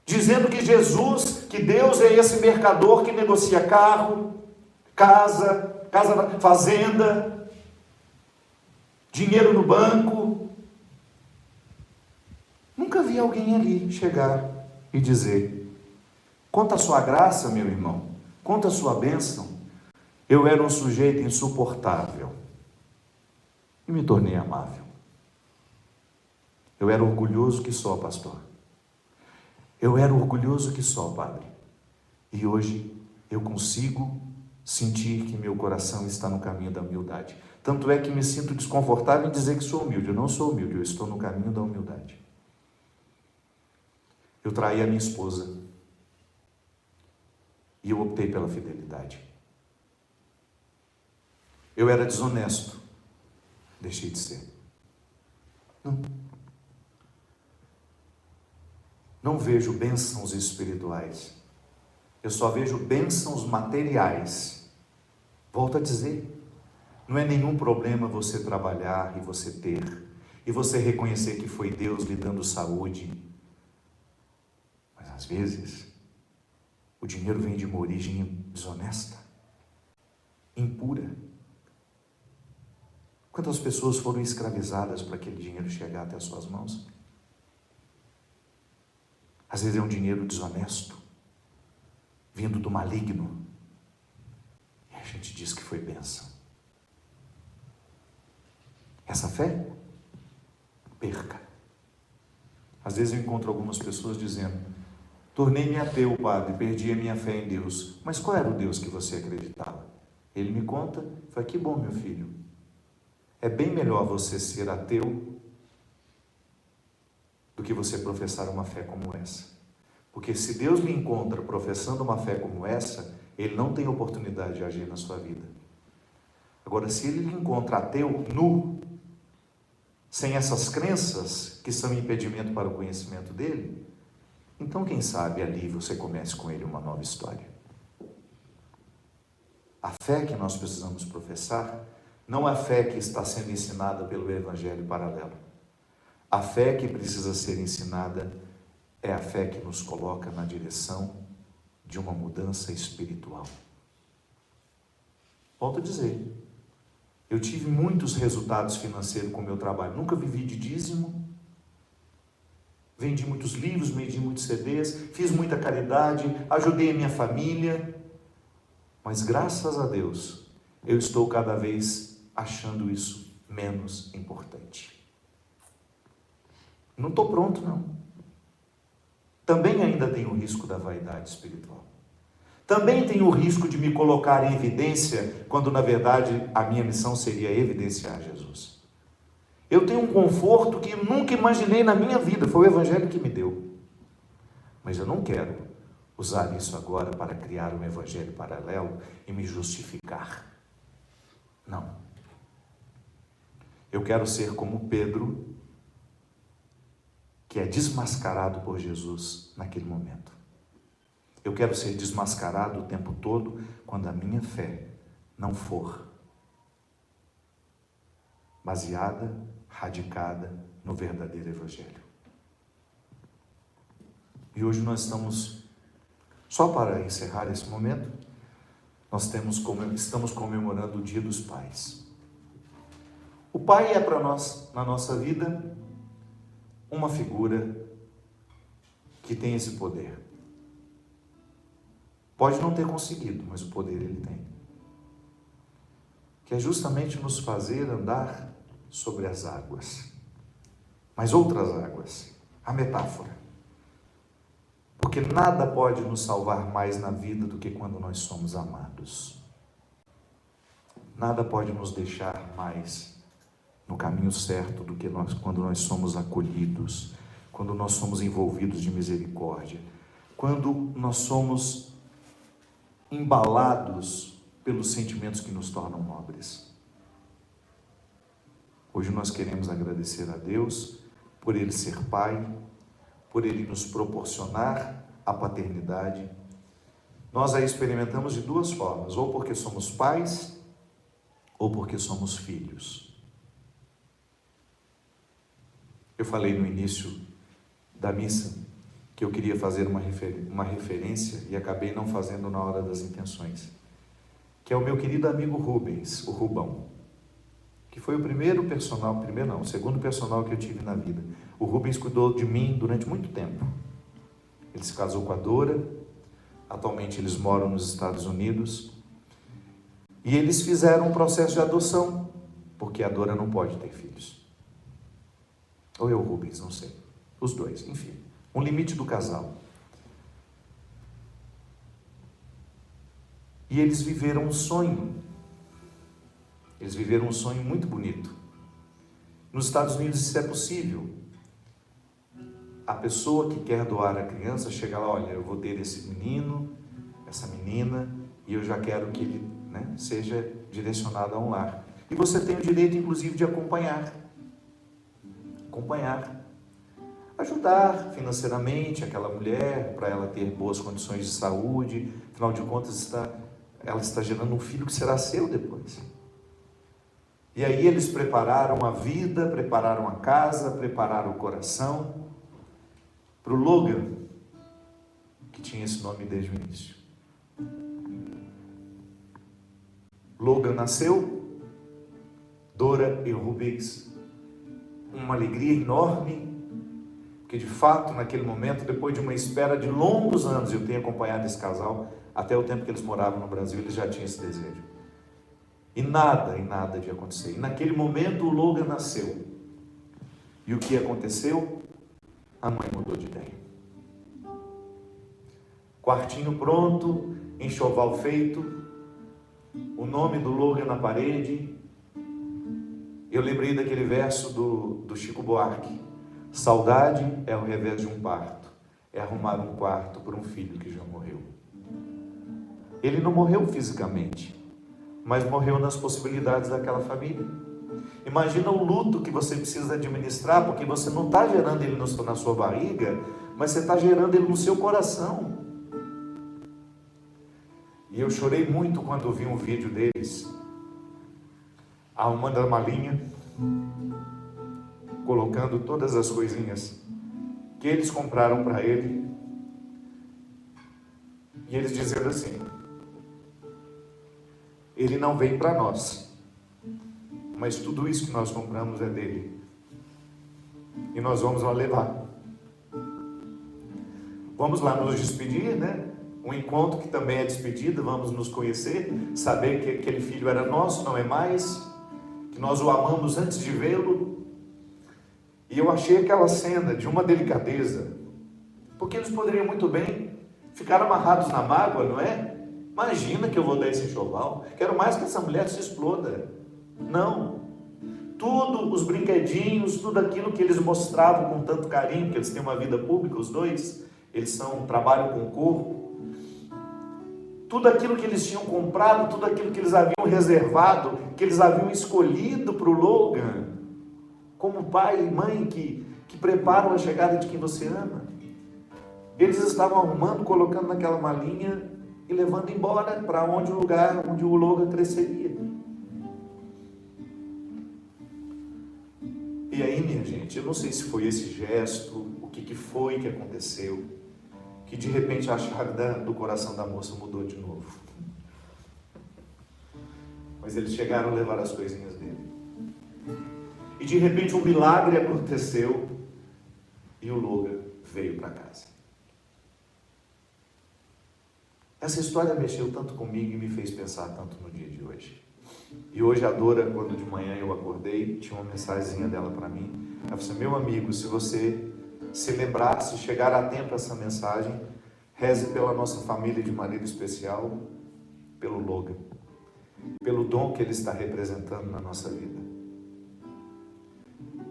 dizendo que Jesus, que Deus é esse mercador que negocia carro, casa, fazenda, dinheiro no banco. Nunca vi alguém ali chegar e dizer: conta a sua graça, meu irmão, conta a sua bênção. Eu era um sujeito insuportável e me tornei amável. Eu era orgulhoso que só, pastor. Eu era orgulhoso que só, padre. E hoje eu consigo sentir que meu coração está no caminho da humildade. Tanto é que me sinto desconfortável em dizer que sou humilde. Eu não sou humilde, eu estou no caminho da humildade. Eu traí a minha esposa. E eu optei pela fidelidade. Eu era desonesto. Deixei de ser. Não vejo bênçãos espirituais. Eu só vejo bênçãos materiais. Volto a dizer, não é nenhum problema você trabalhar e você ter, e você reconhecer que foi Deus lhe dando saúde. Mas às vezes, o dinheiro vem de uma origem desonesta, impura. Quantas pessoas foram escravizadas para aquele dinheiro chegar até as suas mãos? Às vezes é um dinheiro desonesto, vindo do maligno. E a gente diz que foi bênção. Essa fé, perca. Às vezes eu encontro algumas pessoas dizendo: tornei-me ateu, padre, perdi a minha fé em Deus. Mas qual era o Deus que você acreditava? Ele me conta, foi: que bom, meu filho. É bem melhor você ser ateu do que você professar uma fé como essa. Porque se Deus lhe encontra professando uma fé como essa, Ele não tem oportunidade de agir na sua vida. Agora, se Ele lhe encontra ateu, nu, sem essas crenças que são impedimento para o conhecimento dEle, então quem sabe ali você comece com Ele uma nova história. A fé que nós precisamos professar não é a fé que está sendo ensinada pelo Evangelho paralelo. A fé que precisa ser ensinada é a fé que nos coloca na direção de uma mudança espiritual. Volto a dizer, eu tive muitos resultados financeiros com o meu trabalho. Nunca vivi de dízimo, vendi muitos livros, vendi muitos CDs, fiz muita caridade, ajudei a minha família, mas graças a Deus, eu estou cada vez achando isso menos importante. Não estou pronto, não. Também ainda tem o risco da vaidade espiritual. Também tem o risco de me colocar em evidência, quando na verdade a minha missão seria evidenciar Jesus. Eu tenho um conforto que nunca imaginei na minha vida, foi o Evangelho que me deu. Mas eu não quero usar isso agora para criar um Evangelho paralelo e me justificar. Não. Eu quero ser como Pedro, que é desmascarado por Jesus naquele momento. Eu quero ser desmascarado o tempo todo quando a minha fé não for baseada, radicada no verdadeiro Evangelho. E hoje nós estamos, só para encerrar esse momento, estamos comemorando o Dia dos Pais. O pai é para nós, na nossa vida, uma figura que tem esse poder. Pode não ter conseguido, mas o poder ele tem. Que é justamente nos fazer andar sobre as águas. Mas outras águas. A metáfora. Porque nada pode nos salvar mais na vida do que quando nós somos amados. Nada pode nos deixar mais no caminho certo do que quando nós somos acolhidos, quando nós somos envolvidos de misericórdia, quando nós somos embalados pelos sentimentos que nos tornam nobres. Hoje nós queremos agradecer a Deus por Ele ser Pai, por Ele nos proporcionar a paternidade. Nós a experimentamos de duas formas, ou porque somos pais, ou porque somos filhos. Eu falei no início da missa que eu queria fazer uma referência e acabei não fazendo na hora das intenções, que é o meu querido amigo Rubens, o Rubão, que foi o segundo personal que eu tive na vida. O Rubens cuidou de mim durante muito tempo. Ele se casou com a Dora, atualmente eles moram nos Estados Unidos, e eles fizeram um processo de adoção, porque a Dora não pode ter filhos. Ou é o Rubens, não sei. Os dois, enfim. Um limite do casal. E eles viveram um sonho. Eles viveram um sonho muito bonito. Nos Estados Unidos isso é possível. A pessoa que quer doar a criança chega lá, olha, eu vou ter esse menino, essa menina, e eu já quero que ele, seja direcionado a um lar. E você tem o direito, inclusive, de acompanhar. Ajudar financeiramente aquela mulher, para ela ter boas condições de saúde, afinal de contas, ela está gerando um filho que será seu depois. E aí eles prepararam a vida, prepararam a casa, prepararam o coração para o Logan, que tinha esse nome desde o início. Logan nasceu, Dora e Rubens, uma alegria enorme, porque de fato naquele momento, depois de uma espera de longos anos, eu tenho acompanhado esse casal, até o tempo que eles moravam no Brasil, eles já tinham esse desejo. E nada de acontecer. E naquele momento o Logan nasceu. E o que aconteceu? A mãe mudou de ideia. Quartinho pronto, enxoval feito, o nome do Logan na parede. Eu lembrei daquele verso do Chico Buarque. Saudade é o revés de um parto, é arrumar um quarto para um filho que já morreu. Ele não morreu fisicamente, mas morreu nas possibilidades daquela família. Imagina o luto que você precisa administrar, porque você não está gerando ele na sua barriga, mas você está gerando ele no seu coração. E eu chorei muito quando vi um vídeo deles arrumando a malinha, colocando todas as coisinhas que eles compraram para ele, e eles dizendo assim: ele não vem para nós, mas tudo isso que nós compramos é dele, e nós vamos lá levar. Vamos lá nos despedir, um encontro que também é despedida, vamos nos conhecer, saber que aquele filho era nosso, não é mais, que nós o amamos antes de vê-lo. E eu achei aquela cena de uma delicadeza, porque eles poderiam muito bem ficar amarrados na mágoa, não é? Imagina que eu vou dar esse enxoval, quero mais que essa mulher se exploda. Não. Tudo, os brinquedinhos, tudo aquilo que eles mostravam com tanto carinho, porque eles têm uma vida pública, os dois, trabalham com o corpo. Tudo aquilo que eles tinham comprado, tudo aquilo que eles haviam reservado, que eles haviam escolhido para o Logan, como pai e mãe que preparam a chegada de quem você ama. Eles estavam arrumando, colocando naquela malinha e levando embora para o lugar onde o Logan cresceria. E aí, minha gente, eu não sei se foi esse gesto, o que foi que aconteceu, que de repente a chave do coração da moça mudou de novo. Mas eles chegaram a levar as coisinhas dele. E de repente um milagre aconteceu e o Logan veio para casa. Essa história mexeu tanto comigo e me fez pensar tanto no dia de hoje. E hoje a Dora, quando de manhã eu acordei, tinha uma mensagenzinha dela para mim. Ela falou assim: meu amigo, se você se lembrar, se chegar a tempo essa mensagem, reze pela nossa família de maneira especial, pelo Logan, pelo dom que ele está representando na nossa vida.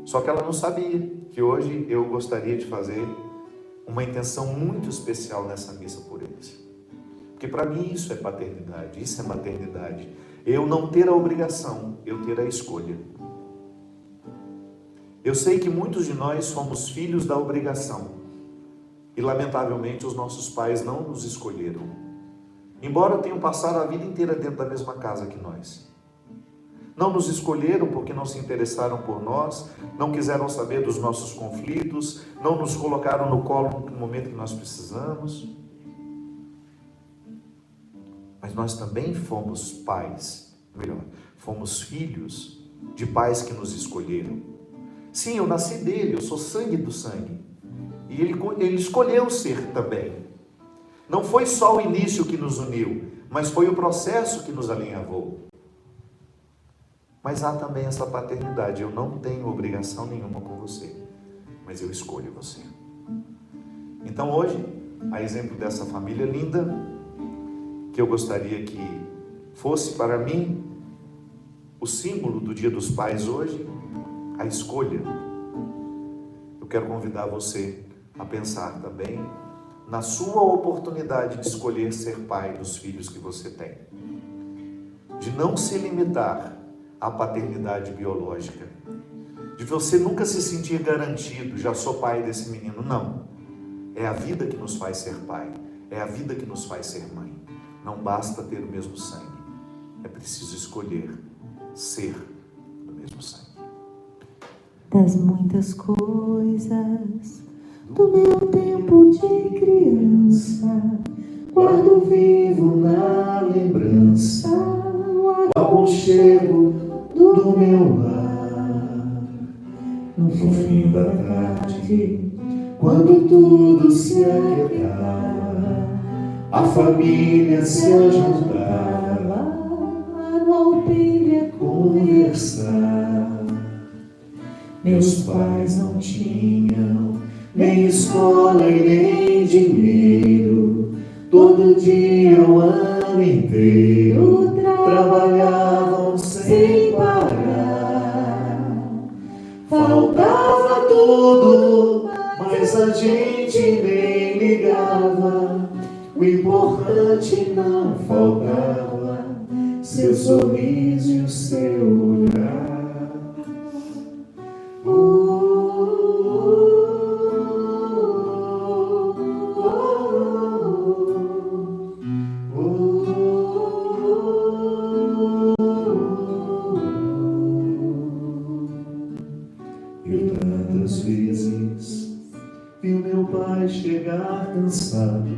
Só que ela não sabia que hoje eu gostaria de fazer uma intenção muito especial nessa missa por eles. Porque para mim isso é paternidade, isso é maternidade. Eu não ter a obrigação, eu ter a escolha. Eu sei que muitos de nós somos filhos da obrigação. E lamentavelmente os nossos pais não nos escolheram. Embora tenham passado a vida inteira dentro da mesma casa que nós. Não nos escolheram porque não se interessaram por nós, não quiseram saber dos nossos conflitos, não nos colocaram no colo no momento que nós precisamos. Mas nós também fomos pais, melhor, fomos filhos de pais que nos escolheram. Sim, eu nasci dele, eu sou sangue do sangue. E ele escolheu ser também. Não foi só o início que nos uniu, mas foi o processo que nos alinhavou. Mas há também essa paternidade. Eu não tenho obrigação nenhuma com você, mas eu escolho você. Então hoje, a exemplo dessa família linda, que eu gostaria que fosse para mim o símbolo do Dia dos Pais hoje, a escolha. Eu quero convidar você a pensar também na sua oportunidade de escolher ser pai dos filhos que você tem. De não se limitar à paternidade biológica. De você nunca se sentir garantido, já sou pai desse menino. Não. É a vida que nos faz ser pai. É a vida que nos faz ser mãe. Não basta ter o mesmo sangue. É preciso escolher ser do mesmo sangue. Das muitas coisas do meu tempo de criança, guardo vivo na lembrança o aconchego do meu lar. No fim da tarde, quando tudo se aquietava, a família se ajuntava no alpendre a conversar. Meus pais não tinham nem escola e nem dinheiro. Todo dia, o ano inteiro, trabalhavam sem parar. Faltava tudo, mas a gente nem ligava. O importante não faltava, seu sorriso e o seu olhar. Eu tantas vezes vi o meu pai chegar cansado,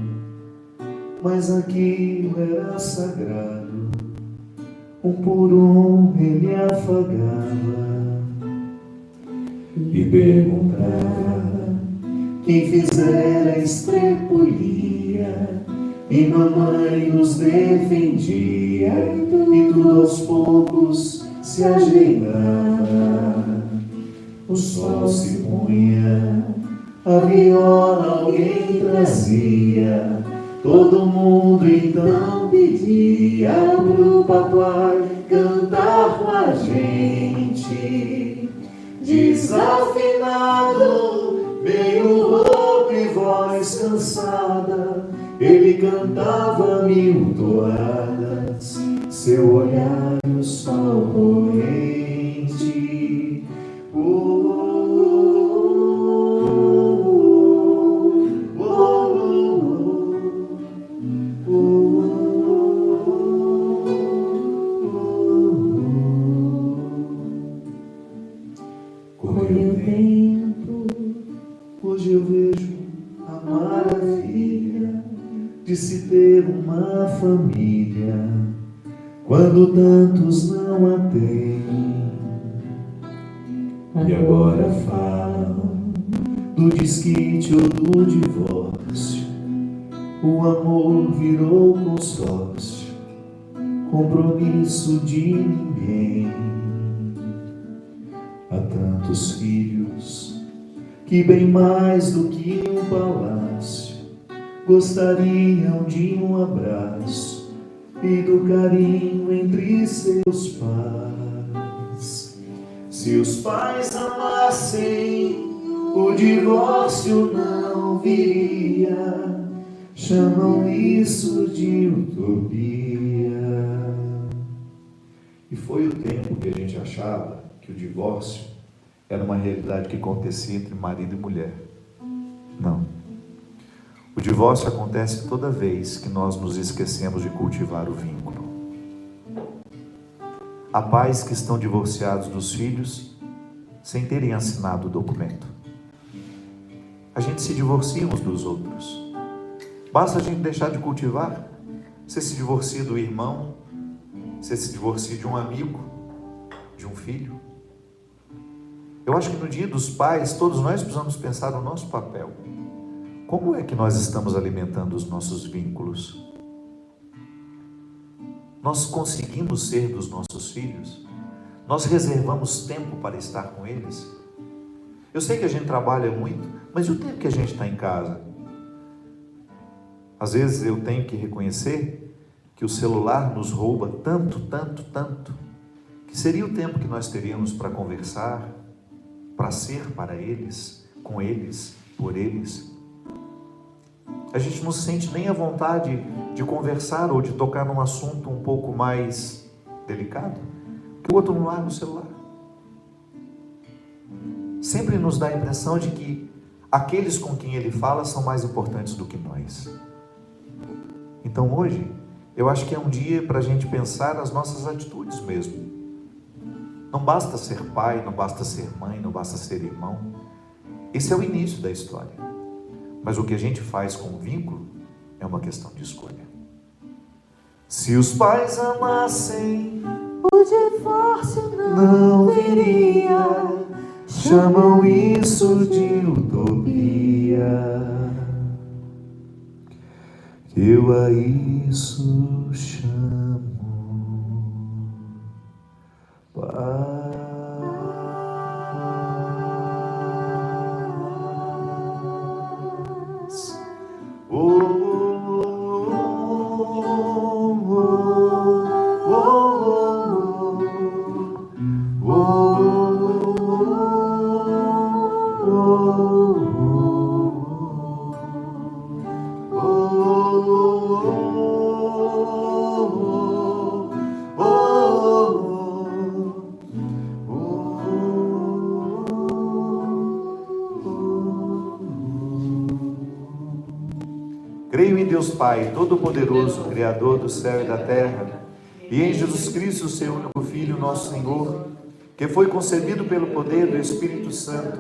mas aquilo era sagrado. Um por um ele afagava e perguntava quem fizera estrepolhia, e mamãe nos defendia, e tudo aos poucos se ajeitava. O sol se punha, a viola alguém trazia, todo mundo então pedia pro papai cantar com a gente. Desafinado, meio rouco e voz cansada, ele cantava 1000 toadas, seu olhar e o sol poente. Correu o tempo, hoje eu vejo a maravilha de se ter uma família, quando tantos não a têm. E agora falam do desquite ou do divórcio, o amor virou consórcio, compromisso de ninguém. Há tantos filhos que bem mais do que um palácio gostariam de um abraço e do carinho entre seus pais. Se os pais amassem, o divórcio não viria. Chamam isso de utopia. E foi o tempo que a gente achava que o divórcio era uma realidade que acontecia entre marido e mulher. Não. O divórcio acontece toda vez que nós nos esquecemos de cultivar o vínculo. Há pais que estão divorciados dos filhos sem terem assinado o documento. A gente se divorcia uns dos outros. Basta a gente deixar de cultivar. Você se divorcia do irmão, você se divorcia de um amigo, de um filho. Eu acho que no Dia dos Pais, todos nós precisamos pensar no nosso papel. Como é que nós estamos alimentando os nossos vínculos? Nós conseguimos ser dos nossos filhos? Nós reservamos tempo para estar com eles? Eu sei que a gente trabalha muito, mas e o tempo que a gente está em casa? Às vezes eu tenho que reconhecer que o celular nos rouba tanto, que seria o tempo que nós teríamos para conversar, para ser para eles, com eles, por eles. A gente não se sente nem à vontade de conversar ou de tocar num assunto um pouco mais delicado, porque o outro não larga o celular. Sempre nos dá a impressão de que aqueles com quem ele fala são mais importantes do que nós. Então hoje, eu acho que é um dia para a gente pensar nas nossas atitudes mesmo. Não basta ser pai, não basta ser mãe, não basta ser irmão. Esse é o início da história. Mas o que a gente faz com o vínculo é uma questão de escolha. Se os pais amassem, O divórcio não viria. Chamam isso de utopia. Eu a isso chamo paz. Creio em Deus Pai, Todo-Poderoso, Criador do céu e da terra, e em Jesus Cristo, seu único Filho, nosso Senhor, que foi concebido pelo poder do Espírito Santo,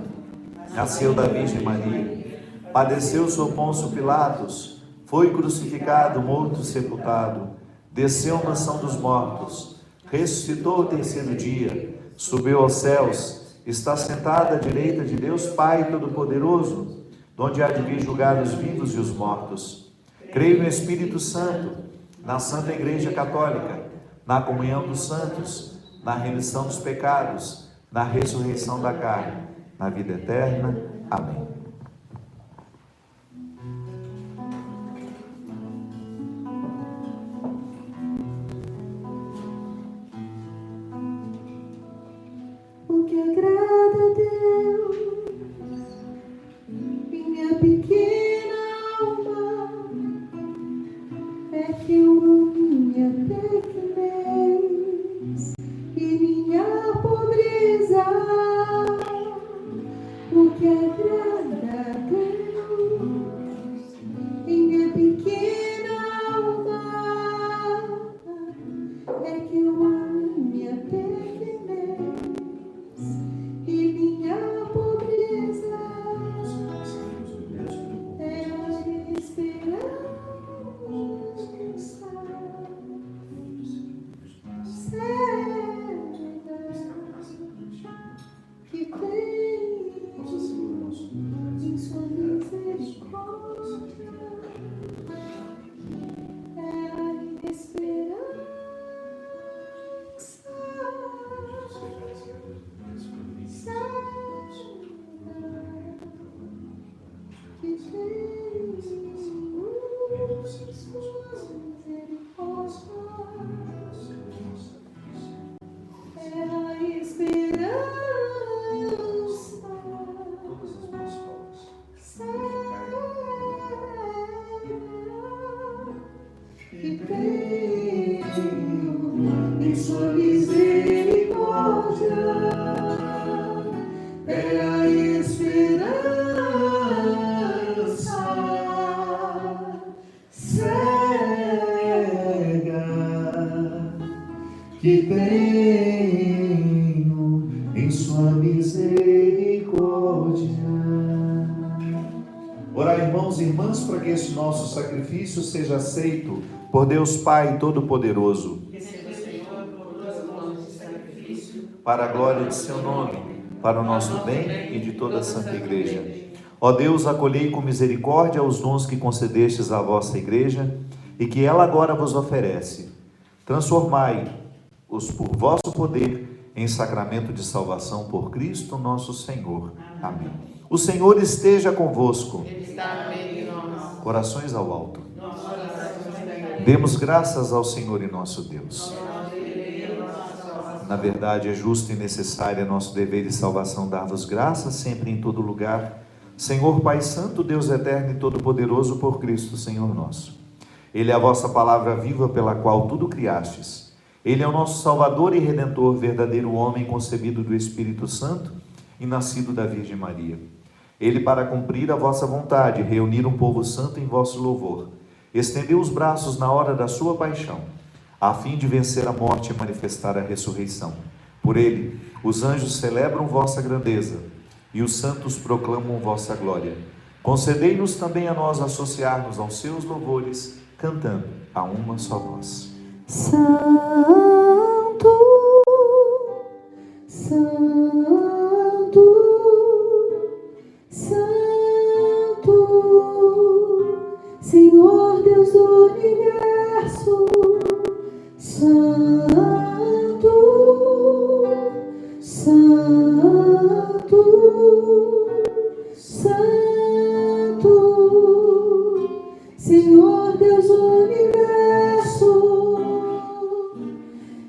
nasceu da Virgem Maria, padeceu sob Pôncio Pilatos, foi crucificado, morto, sepultado, desceu à mansão dos mortos, ressuscitou ao terceiro dia, subiu aos céus, está sentado à direita de Deus Pai Todo-Poderoso, donde há de vir julgar os vivos e os mortos. Creio no Espírito Santo, na Santa Igreja Católica, na comunhão dos santos, na remissão dos pecados, na ressurreição da carne, na vida eterna. Amém. O que agrada a Deus, minha pequena alma, é que eu amo minha pequenez e minha pobreza. O que agrada a Deus, minha pequena alma, é que eu amo minha pequenez e minha tenho em sua misericórdia é a esperança cega que tenho em sua misericórdia. Orar, irmãos e irmãs, para que esse nosso sacrifício seja aceito por Deus Pai Todo-Poderoso, para a glória de seu nome, para o nosso bem e de toda a Santa Igreja. Ó Deus, acolhei com misericórdia os dons que concedestes à vossa Igreja e que ela agora vos oferece. Transformai-os por vosso poder em sacramento de salvação por Cristo nosso Senhor. Amém. O Senhor esteja convosco. Ele está no meio de nós. Corações ao alto. Nossos corações da igreja. Demos graças ao Senhor e nosso Deus. Na verdade, é justo e necessário, é nosso dever e salvação dar-vos graças sempre e em todo lugar, Senhor Pai Santo, Deus eterno e todo-poderoso, por Cristo Senhor nosso. Ele é a vossa palavra viva pela qual tudo criastes. Ele é o nosso Salvador e Redentor, verdadeiro homem concebido do Espírito Santo e nascido da Virgem Maria. Ele, para cumprir a vossa vontade, reunir um povo santo em vosso louvor, estendeu os braços na hora da sua paixão, a fim de vencer a morte e manifestar a ressurreição. Por ele, os anjos celebram vossa grandeza e os santos proclamam vossa glória. Concedei-nos também a nós associar-nos aos seus louvores, cantando a uma só voz. Santo, Santo, Santo, Senhor Deus do universo. Santo, Santo, Santo, Senhor Deus do universo.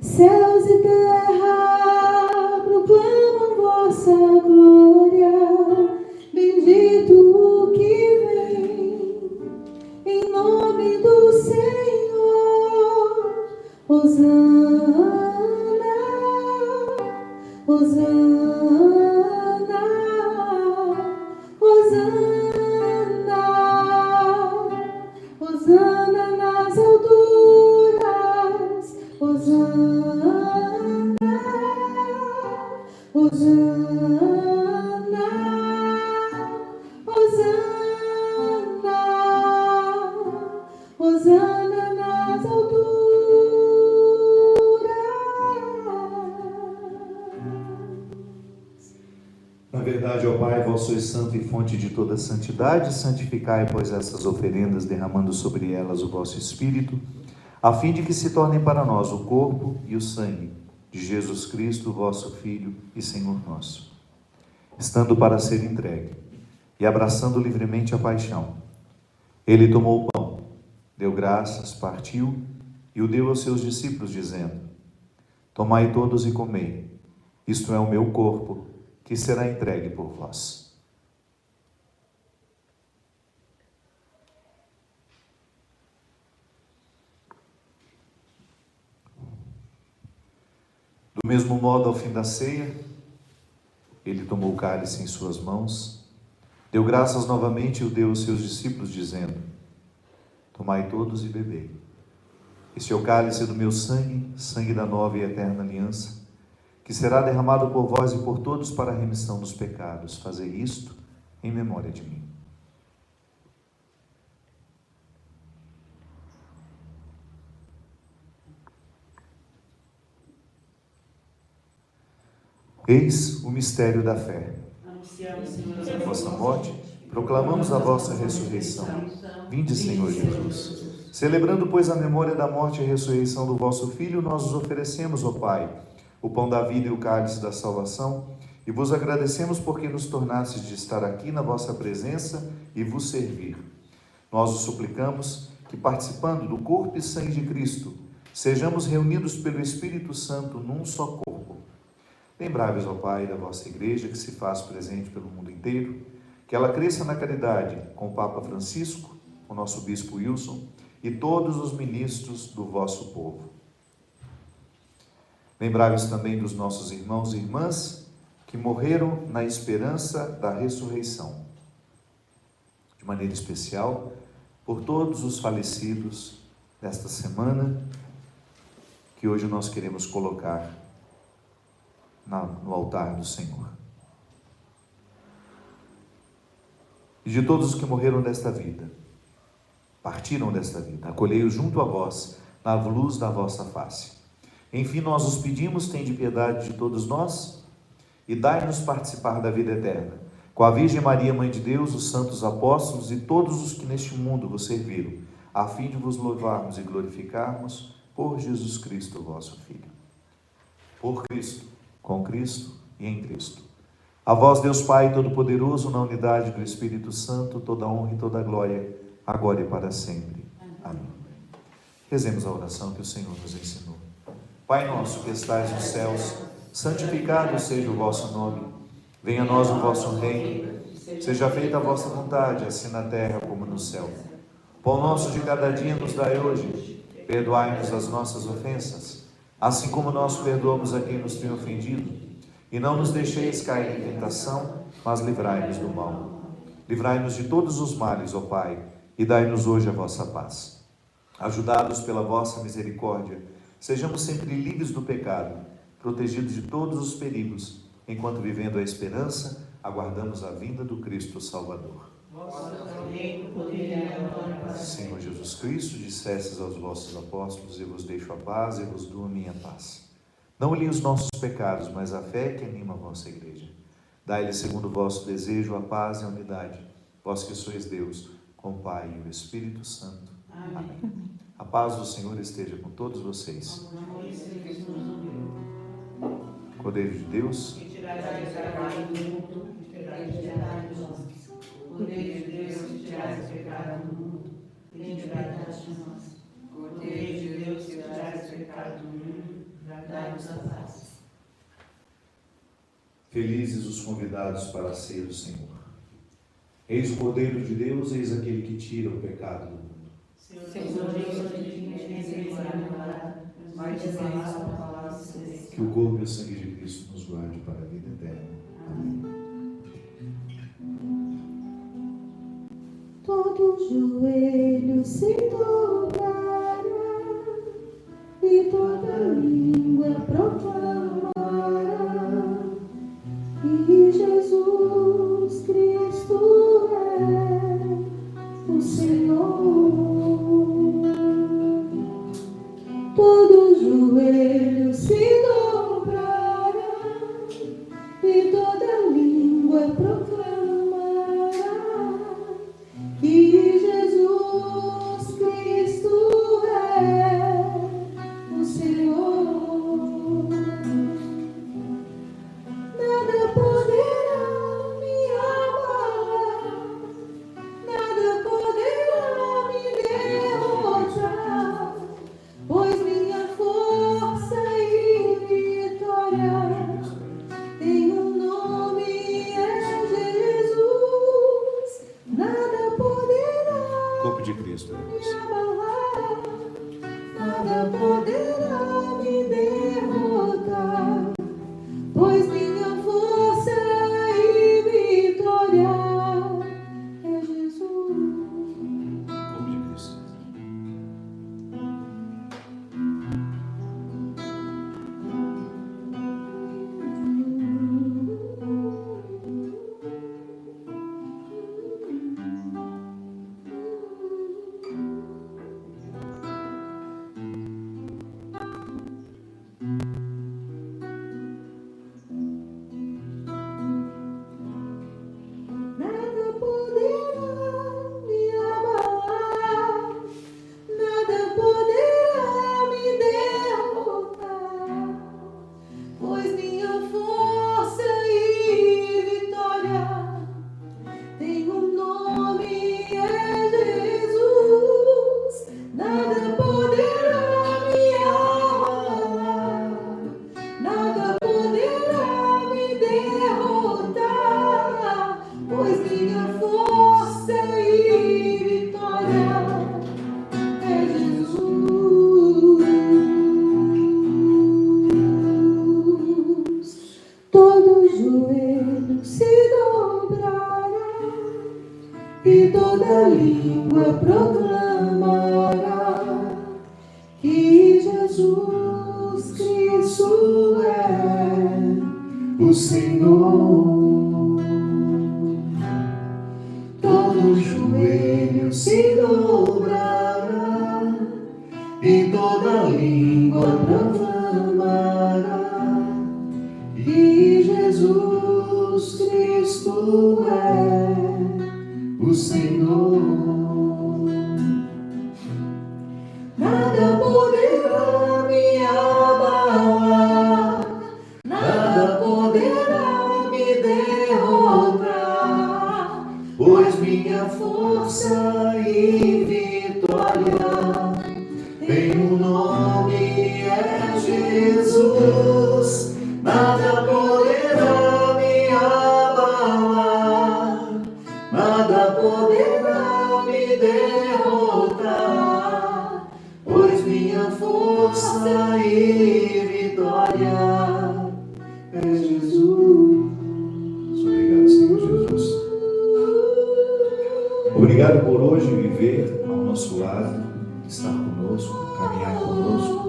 Céus e terra proclamam vossa glória. Bendito o que vem em nome do Senhor. Hosana, Hosana, Hosana, Hosana nas alturas. Hosana, Hosana, Hosana, Hosana nas alturas. Na verdade, ó Pai, vós sois santo e fonte de toda santidade, santificai, pois, essas oferendas, derramando sobre elas o vosso Espírito, a fim de que se tornem para nós o corpo e o sangue de Jesus Cristo, vosso Filho e Senhor nosso. Estando para ser entregue e abraçando livremente a paixão, ele tomou o pão, deu graças, partiu e o deu aos seus discípulos, dizendo: tomai todos e comei, isto é o meu corpo, que será entregue por vós. Do mesmo modo, ao fim da ceia, ele tomou o cálice em suas mãos, deu graças novamente e o deu aos seus discípulos, dizendo: tomai todos e bebei. Este é o cálice do meu sangue, sangue da nova e eterna aliança, que será derramado por vós e por todos para a remissão dos pecados. Fazei isto em memória de mim. Eis o mistério da fé. Anunciamos, Senhor, A vossa morte, proclamamos a vossa ressurreição. Vinde, Senhor Jesus. Celebrando, pois, a memória da morte e ressurreição do vosso Filho, nós os oferecemos, ó Pai, o pão da vida e o cálice da salvação, e vos agradecemos porque nos tornastes de estar aqui na vossa presença e vos servir. Nós os suplicamos que, participando do corpo e sangue de Cristo, sejamos reunidos pelo Espírito Santo num só corpo. Lembrai-vos, ó Pai, da vossa Igreja, que se faz presente pelo mundo inteiro, que ela cresça na caridade com o Papa Francisco, o nosso Bispo Wilson, e todos os ministros do vosso povo. Lembrai-vos também dos nossos irmãos e irmãs que morreram na esperança da ressurreição. De maneira especial, por todos os falecidos desta semana, que hoje nós queremos colocar no altar do Senhor. E de todos os que morreram desta vida, partiram desta vida, acolhei-os junto a vós, na luz da vossa face. Enfim, nós os pedimos, tende piedade de todos nós, e dai-nos participar da vida eterna, com a Virgem Maria, Mãe de Deus, os santos apóstolos e todos os que neste mundo vos serviram, a fim de vos louvarmos e glorificarmos por Jesus Cristo, vosso Filho. Por Cristo, com Cristo e em Cristo. A vós, Deus Pai Todo-Poderoso, na unidade do Espírito Santo, toda honra e toda glória, agora e para sempre. Amém. Rezemos a oração que o Senhor nos ensinou. Pai nosso que estais nos céus, santificado seja o vosso nome. Venha a nós o vosso reino. Seja feita a vossa vontade, assim na terra como no céu. O pão nosso de cada dia nos dai hoje. Perdoai-nos as nossas ofensas, assim como nós perdoamos a quem nos tem ofendido. E não nos deixeis cair em tentação, mas livrai-nos do mal. Livrai-nos de todos os males, ó Pai, e dai-nos hoje a vossa paz. Ajudados pela vossa misericórdia, sejamos sempre livres do pecado, protegidos de todos os perigos, enquanto vivendo a esperança, aguardamos a vinda do Cristo Salvador. Senhor Jesus Cristo, dissestes aos vossos apóstolos, eu vos deixo a paz, eu vos dou a minha paz. Não olhem os nossos pecados, mas a fé que anima a vossa igreja. Dai-lhe, segundo o vosso desejo, a paz e a unidade, vós que sois Deus, com o Pai e o Espírito Santo. Amém. A paz do Senhor esteja com todos vocês. Cordeiro de Deus, Cordeiro de Deus, que tirais o pecado do mundo, tende piedade de nós. Cordeiro de Deus, que tirais o pecado do mundo, dai-nos a paz. felizes os convidados para a ceia do Senhor. Eis o Cordeiro de Deus, eis aquele que tira o pecado do mundo. Senhor Deus, vai dizer a palavra de Deus. Que o corpo e o sangue de Cristo nos guarde para a vida eterna. Amém. Todo joelho se dobrará e toda língua proclamará que Jesus Cristo é o Senhor. Todo joelho se dobrará e toda língua proclamará que Jesus Cristo é o Senhor. Nada poderá me abalar, nada poderá me derrotar, pois minha força e língua proclamará que Jesus Cristo é o Senhor. Todo joelho se dobrará e toda língua proclamará que Jesus Cristo é o Senhor. Nada poderá me abalar, nada poderá me derrotar, pois minha força e vitória tem um nome, é Jesus. Nada poderá me abalar, nada poderá me derrotar, pois minha força e vitória é Jesus. Obrigado, Senhor Jesus. Obrigado por hoje viver ao nosso lado, estar conosco, caminhar conosco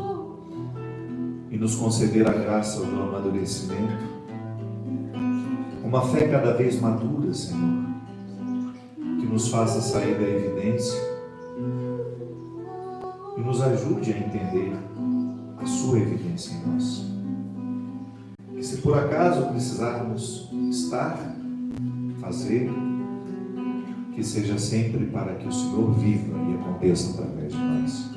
e nos conceder a graça do amadurecimento, uma fé cada vez madura, Senhor, que nos faça sair da evidência e nos ajude a entender a sua evidência em nós. Que se por acaso precisarmos estar, fazer, que seja sempre para que o Senhor viva e aconteça através de nós.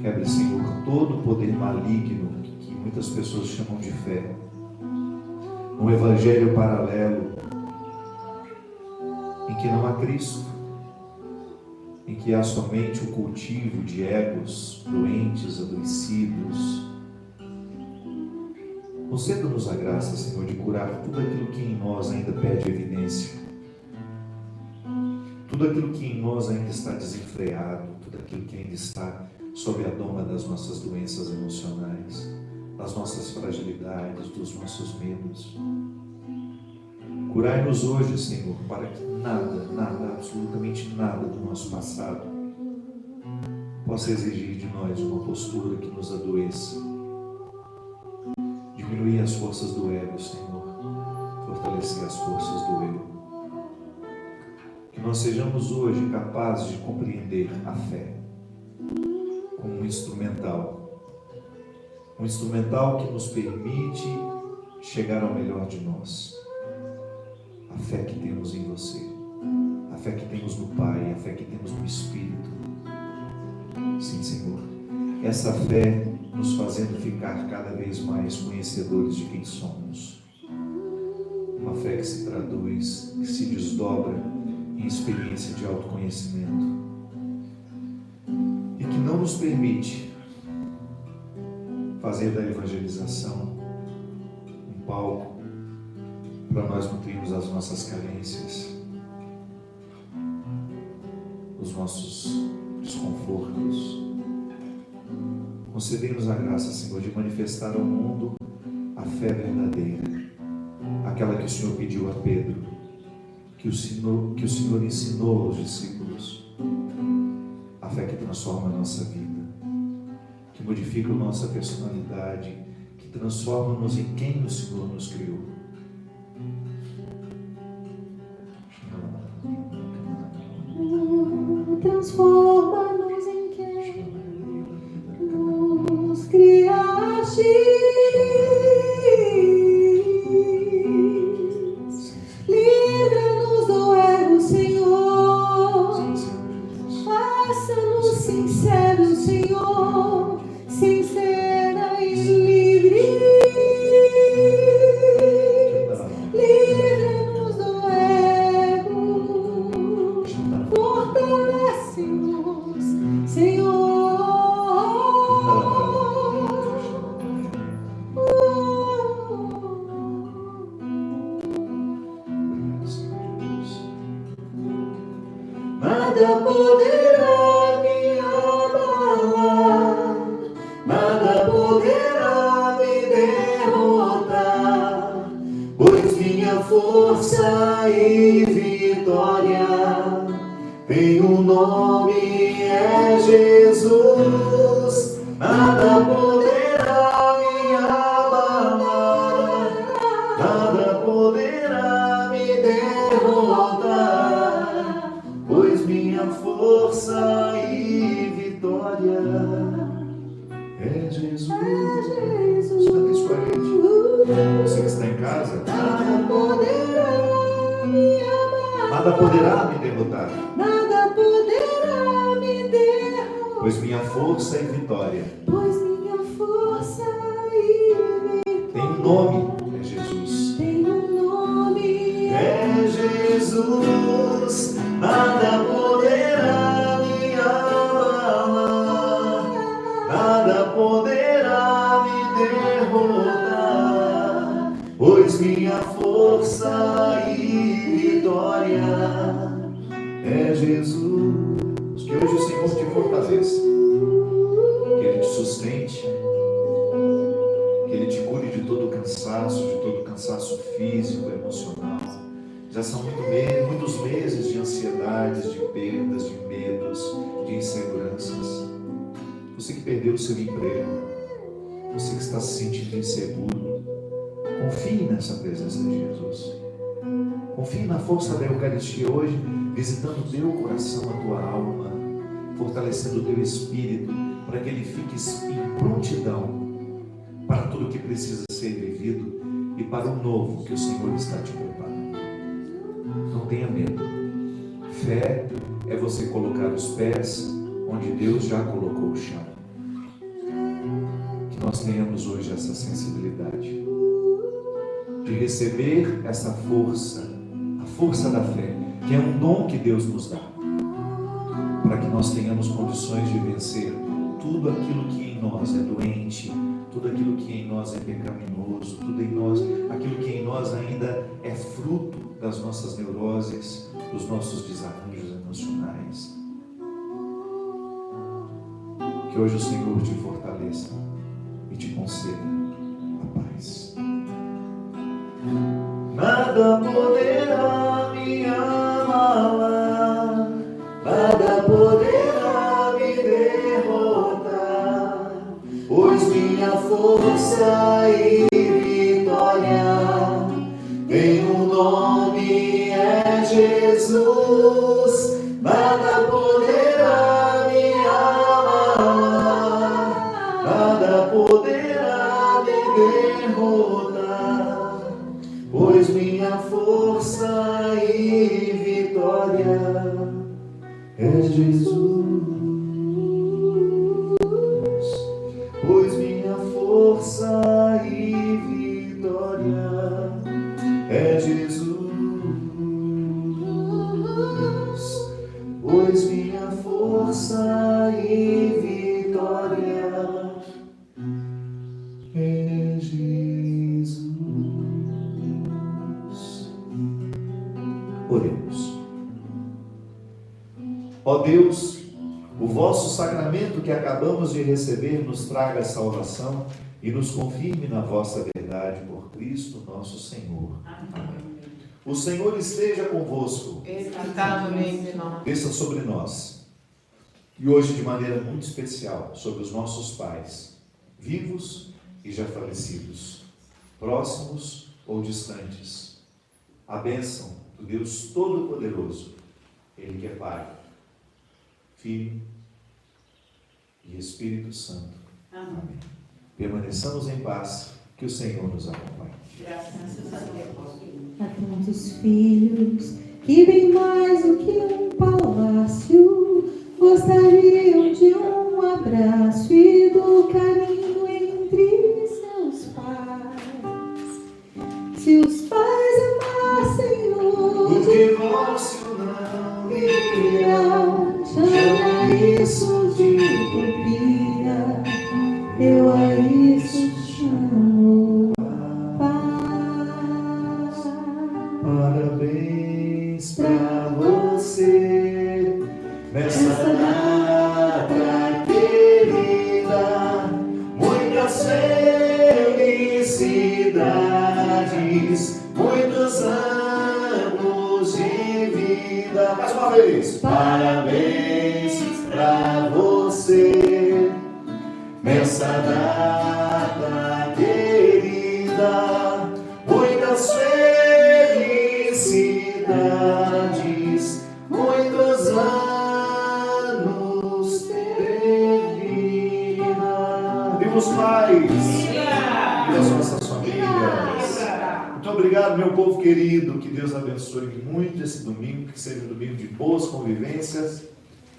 Quebre, Senhor, todo o poder maligno que muitas pessoas chamam de fé, um evangelho paralelo, em que não há Cristo, em que há somente o cultivo de egos doentes, adoecidos. Conceda-nos a graça, Senhor, de curar tudo aquilo que em nós ainda pede evidência, tudo aquilo que em nós ainda está desenfreado, tudo aquilo que ainda está sob a doma das nossas doenças emocionais, das nossas fragilidades, dos nossos medos. Curai-nos hoje, Senhor, para que nada, absolutamente nada do nosso passado possa exigir de nós uma postura que nos adoeça. Diminuir as forças do ego, Senhor, fortalecer as forças do eu. Que nós sejamos hoje capazes de compreender a fé como um instrumental que nos permite chegar ao melhor de nós. A fé que temos em você, a fé que temos no Pai, a fé que temos no Espírito. Sim, Senhor, essa fé nos fazendo ficar cada vez mais conhecedores de quem somos. Uma fé que se traduz, que se desdobra em experiência de autoconhecimento e que não nos permite fazer da evangelização um palco para nós nutrirmos as nossas carências, os nossos desconfortos. Concedei-nos a graça, Senhor, de manifestar ao mundo a fé verdadeira, aquela que o Senhor pediu a Pedro, que o Senhor ensinou aos discípulos, a fé que transforma a nossa vida, que modifica a nossa personalidade, que transforma-nos em quem o Senhor nos criou. Transforma-nos em quem nos criaste. Livra-nos do ego, Senhor. Faça-nos sinceros, Senhor, sincera e livre. Livra-nos do ego. Fortalece-nos, Senhor. Nada poderá me abalar, nada poderá me derrotar, pois minha força e vitória nome é Jesus, nada poderá me abalar, nada poderá me derrotar, pois minha força e vitória é Jesus. Canta isso com a gente. Você que está em casa, Nada poderá me abalar, nada poderá me derrotar, nada poderá me derrotar, pois minha força e vitória pois minha força e vitória tem um nome, é Jesus. tem um nome, É Jesus, nada poderá me abalar, nada poderá me derrotar, pois minha força e vitória é Jesus. Que hoje o Senhor te fortaleça, que Ele te sustente, que Ele te cure de todo cansaço físico, emocional. Já são muitos meses de ansiedades, de perdas, de medos, de inseguranças. Você que perdeu o seu emprego, você que está se sentindo inseguro, confie nessa presença de Jesus. Confie na força da Eucaristia hoje, visitando o teu coração, a tua alma, fortalecendo o teu espírito, para que ele fique em prontidão para tudo que precisa ser vivido e para o novo que o Senhor está te preparando. Não tenha medo. Fé é você colocar os pés onde Deus já colocou o chão. Que nós tenhamos hoje essa sensibilidade de receber essa força, a força da fé, que é um dom que Deus nos dá, para que nós tenhamos condições de vencer tudo aquilo que em nós é doente, tudo aquilo que em nós é pecaminoso, tudo em nós, aquilo que em nós ainda é fruto das nossas neuroses, dos nossos desarranjos emocionais. Que hoje o Senhor te fortaleça e te conceda a paz. Nada poderá me abalar, nada poderá me derrotar, pois minha força e vitória tem um nome, é Jesus. Nada poderá me abalar, nada poderá me derrotar, pois minha força e vitória é Jesus. Pois minha força e vitória é Jesus. Pois minha força e vitória é Jesus. Oremos. Ó Deus, o vosso sacramento que acabamos de receber nos traga salvação e nos confirme na vossa verdade por Cristo nosso Senhor. Amém. O Senhor esteja convosco. Desça sobre nós. E hoje, de maneira muito especial, sobre os nossos pais, vivos e já falecidos, próximos ou distantes. A bênção do Deus Todo-Poderoso, Ele que é Pai, Filho e Espírito Santo. Amém. Permaneçamos em paz, que o Senhor nos acompanhe. Graças a Deus. Há tantos filhos que bem mais do que um palácio gostariam de um abraço e do carinho entre seus pais. Se os pais amassem O divórcio não irá, chama isso de utopia, eu a isso chamo paz. Parabéns pra você nessa data querida, muitas felicidades, muitos anos de vida. Mais uma vez, parabéns. nessa data querida, muitas felicidades, muitos anos de vida. Viva os pais! Viva as nossas famílias! Muito obrigado, meu povo querido. Que Deus abençoe muito esse domingo, que seja um domingo de boas convivências,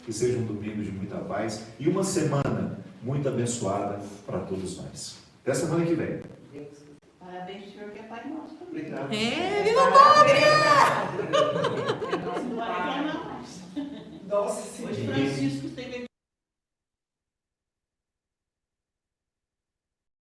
que seja um domingo de muita paz e uma semana muito abençoada para todos nós. Até semana que vem. Parabéns, senhor, que é Pai Nosso. Obrigado. Viva o padre!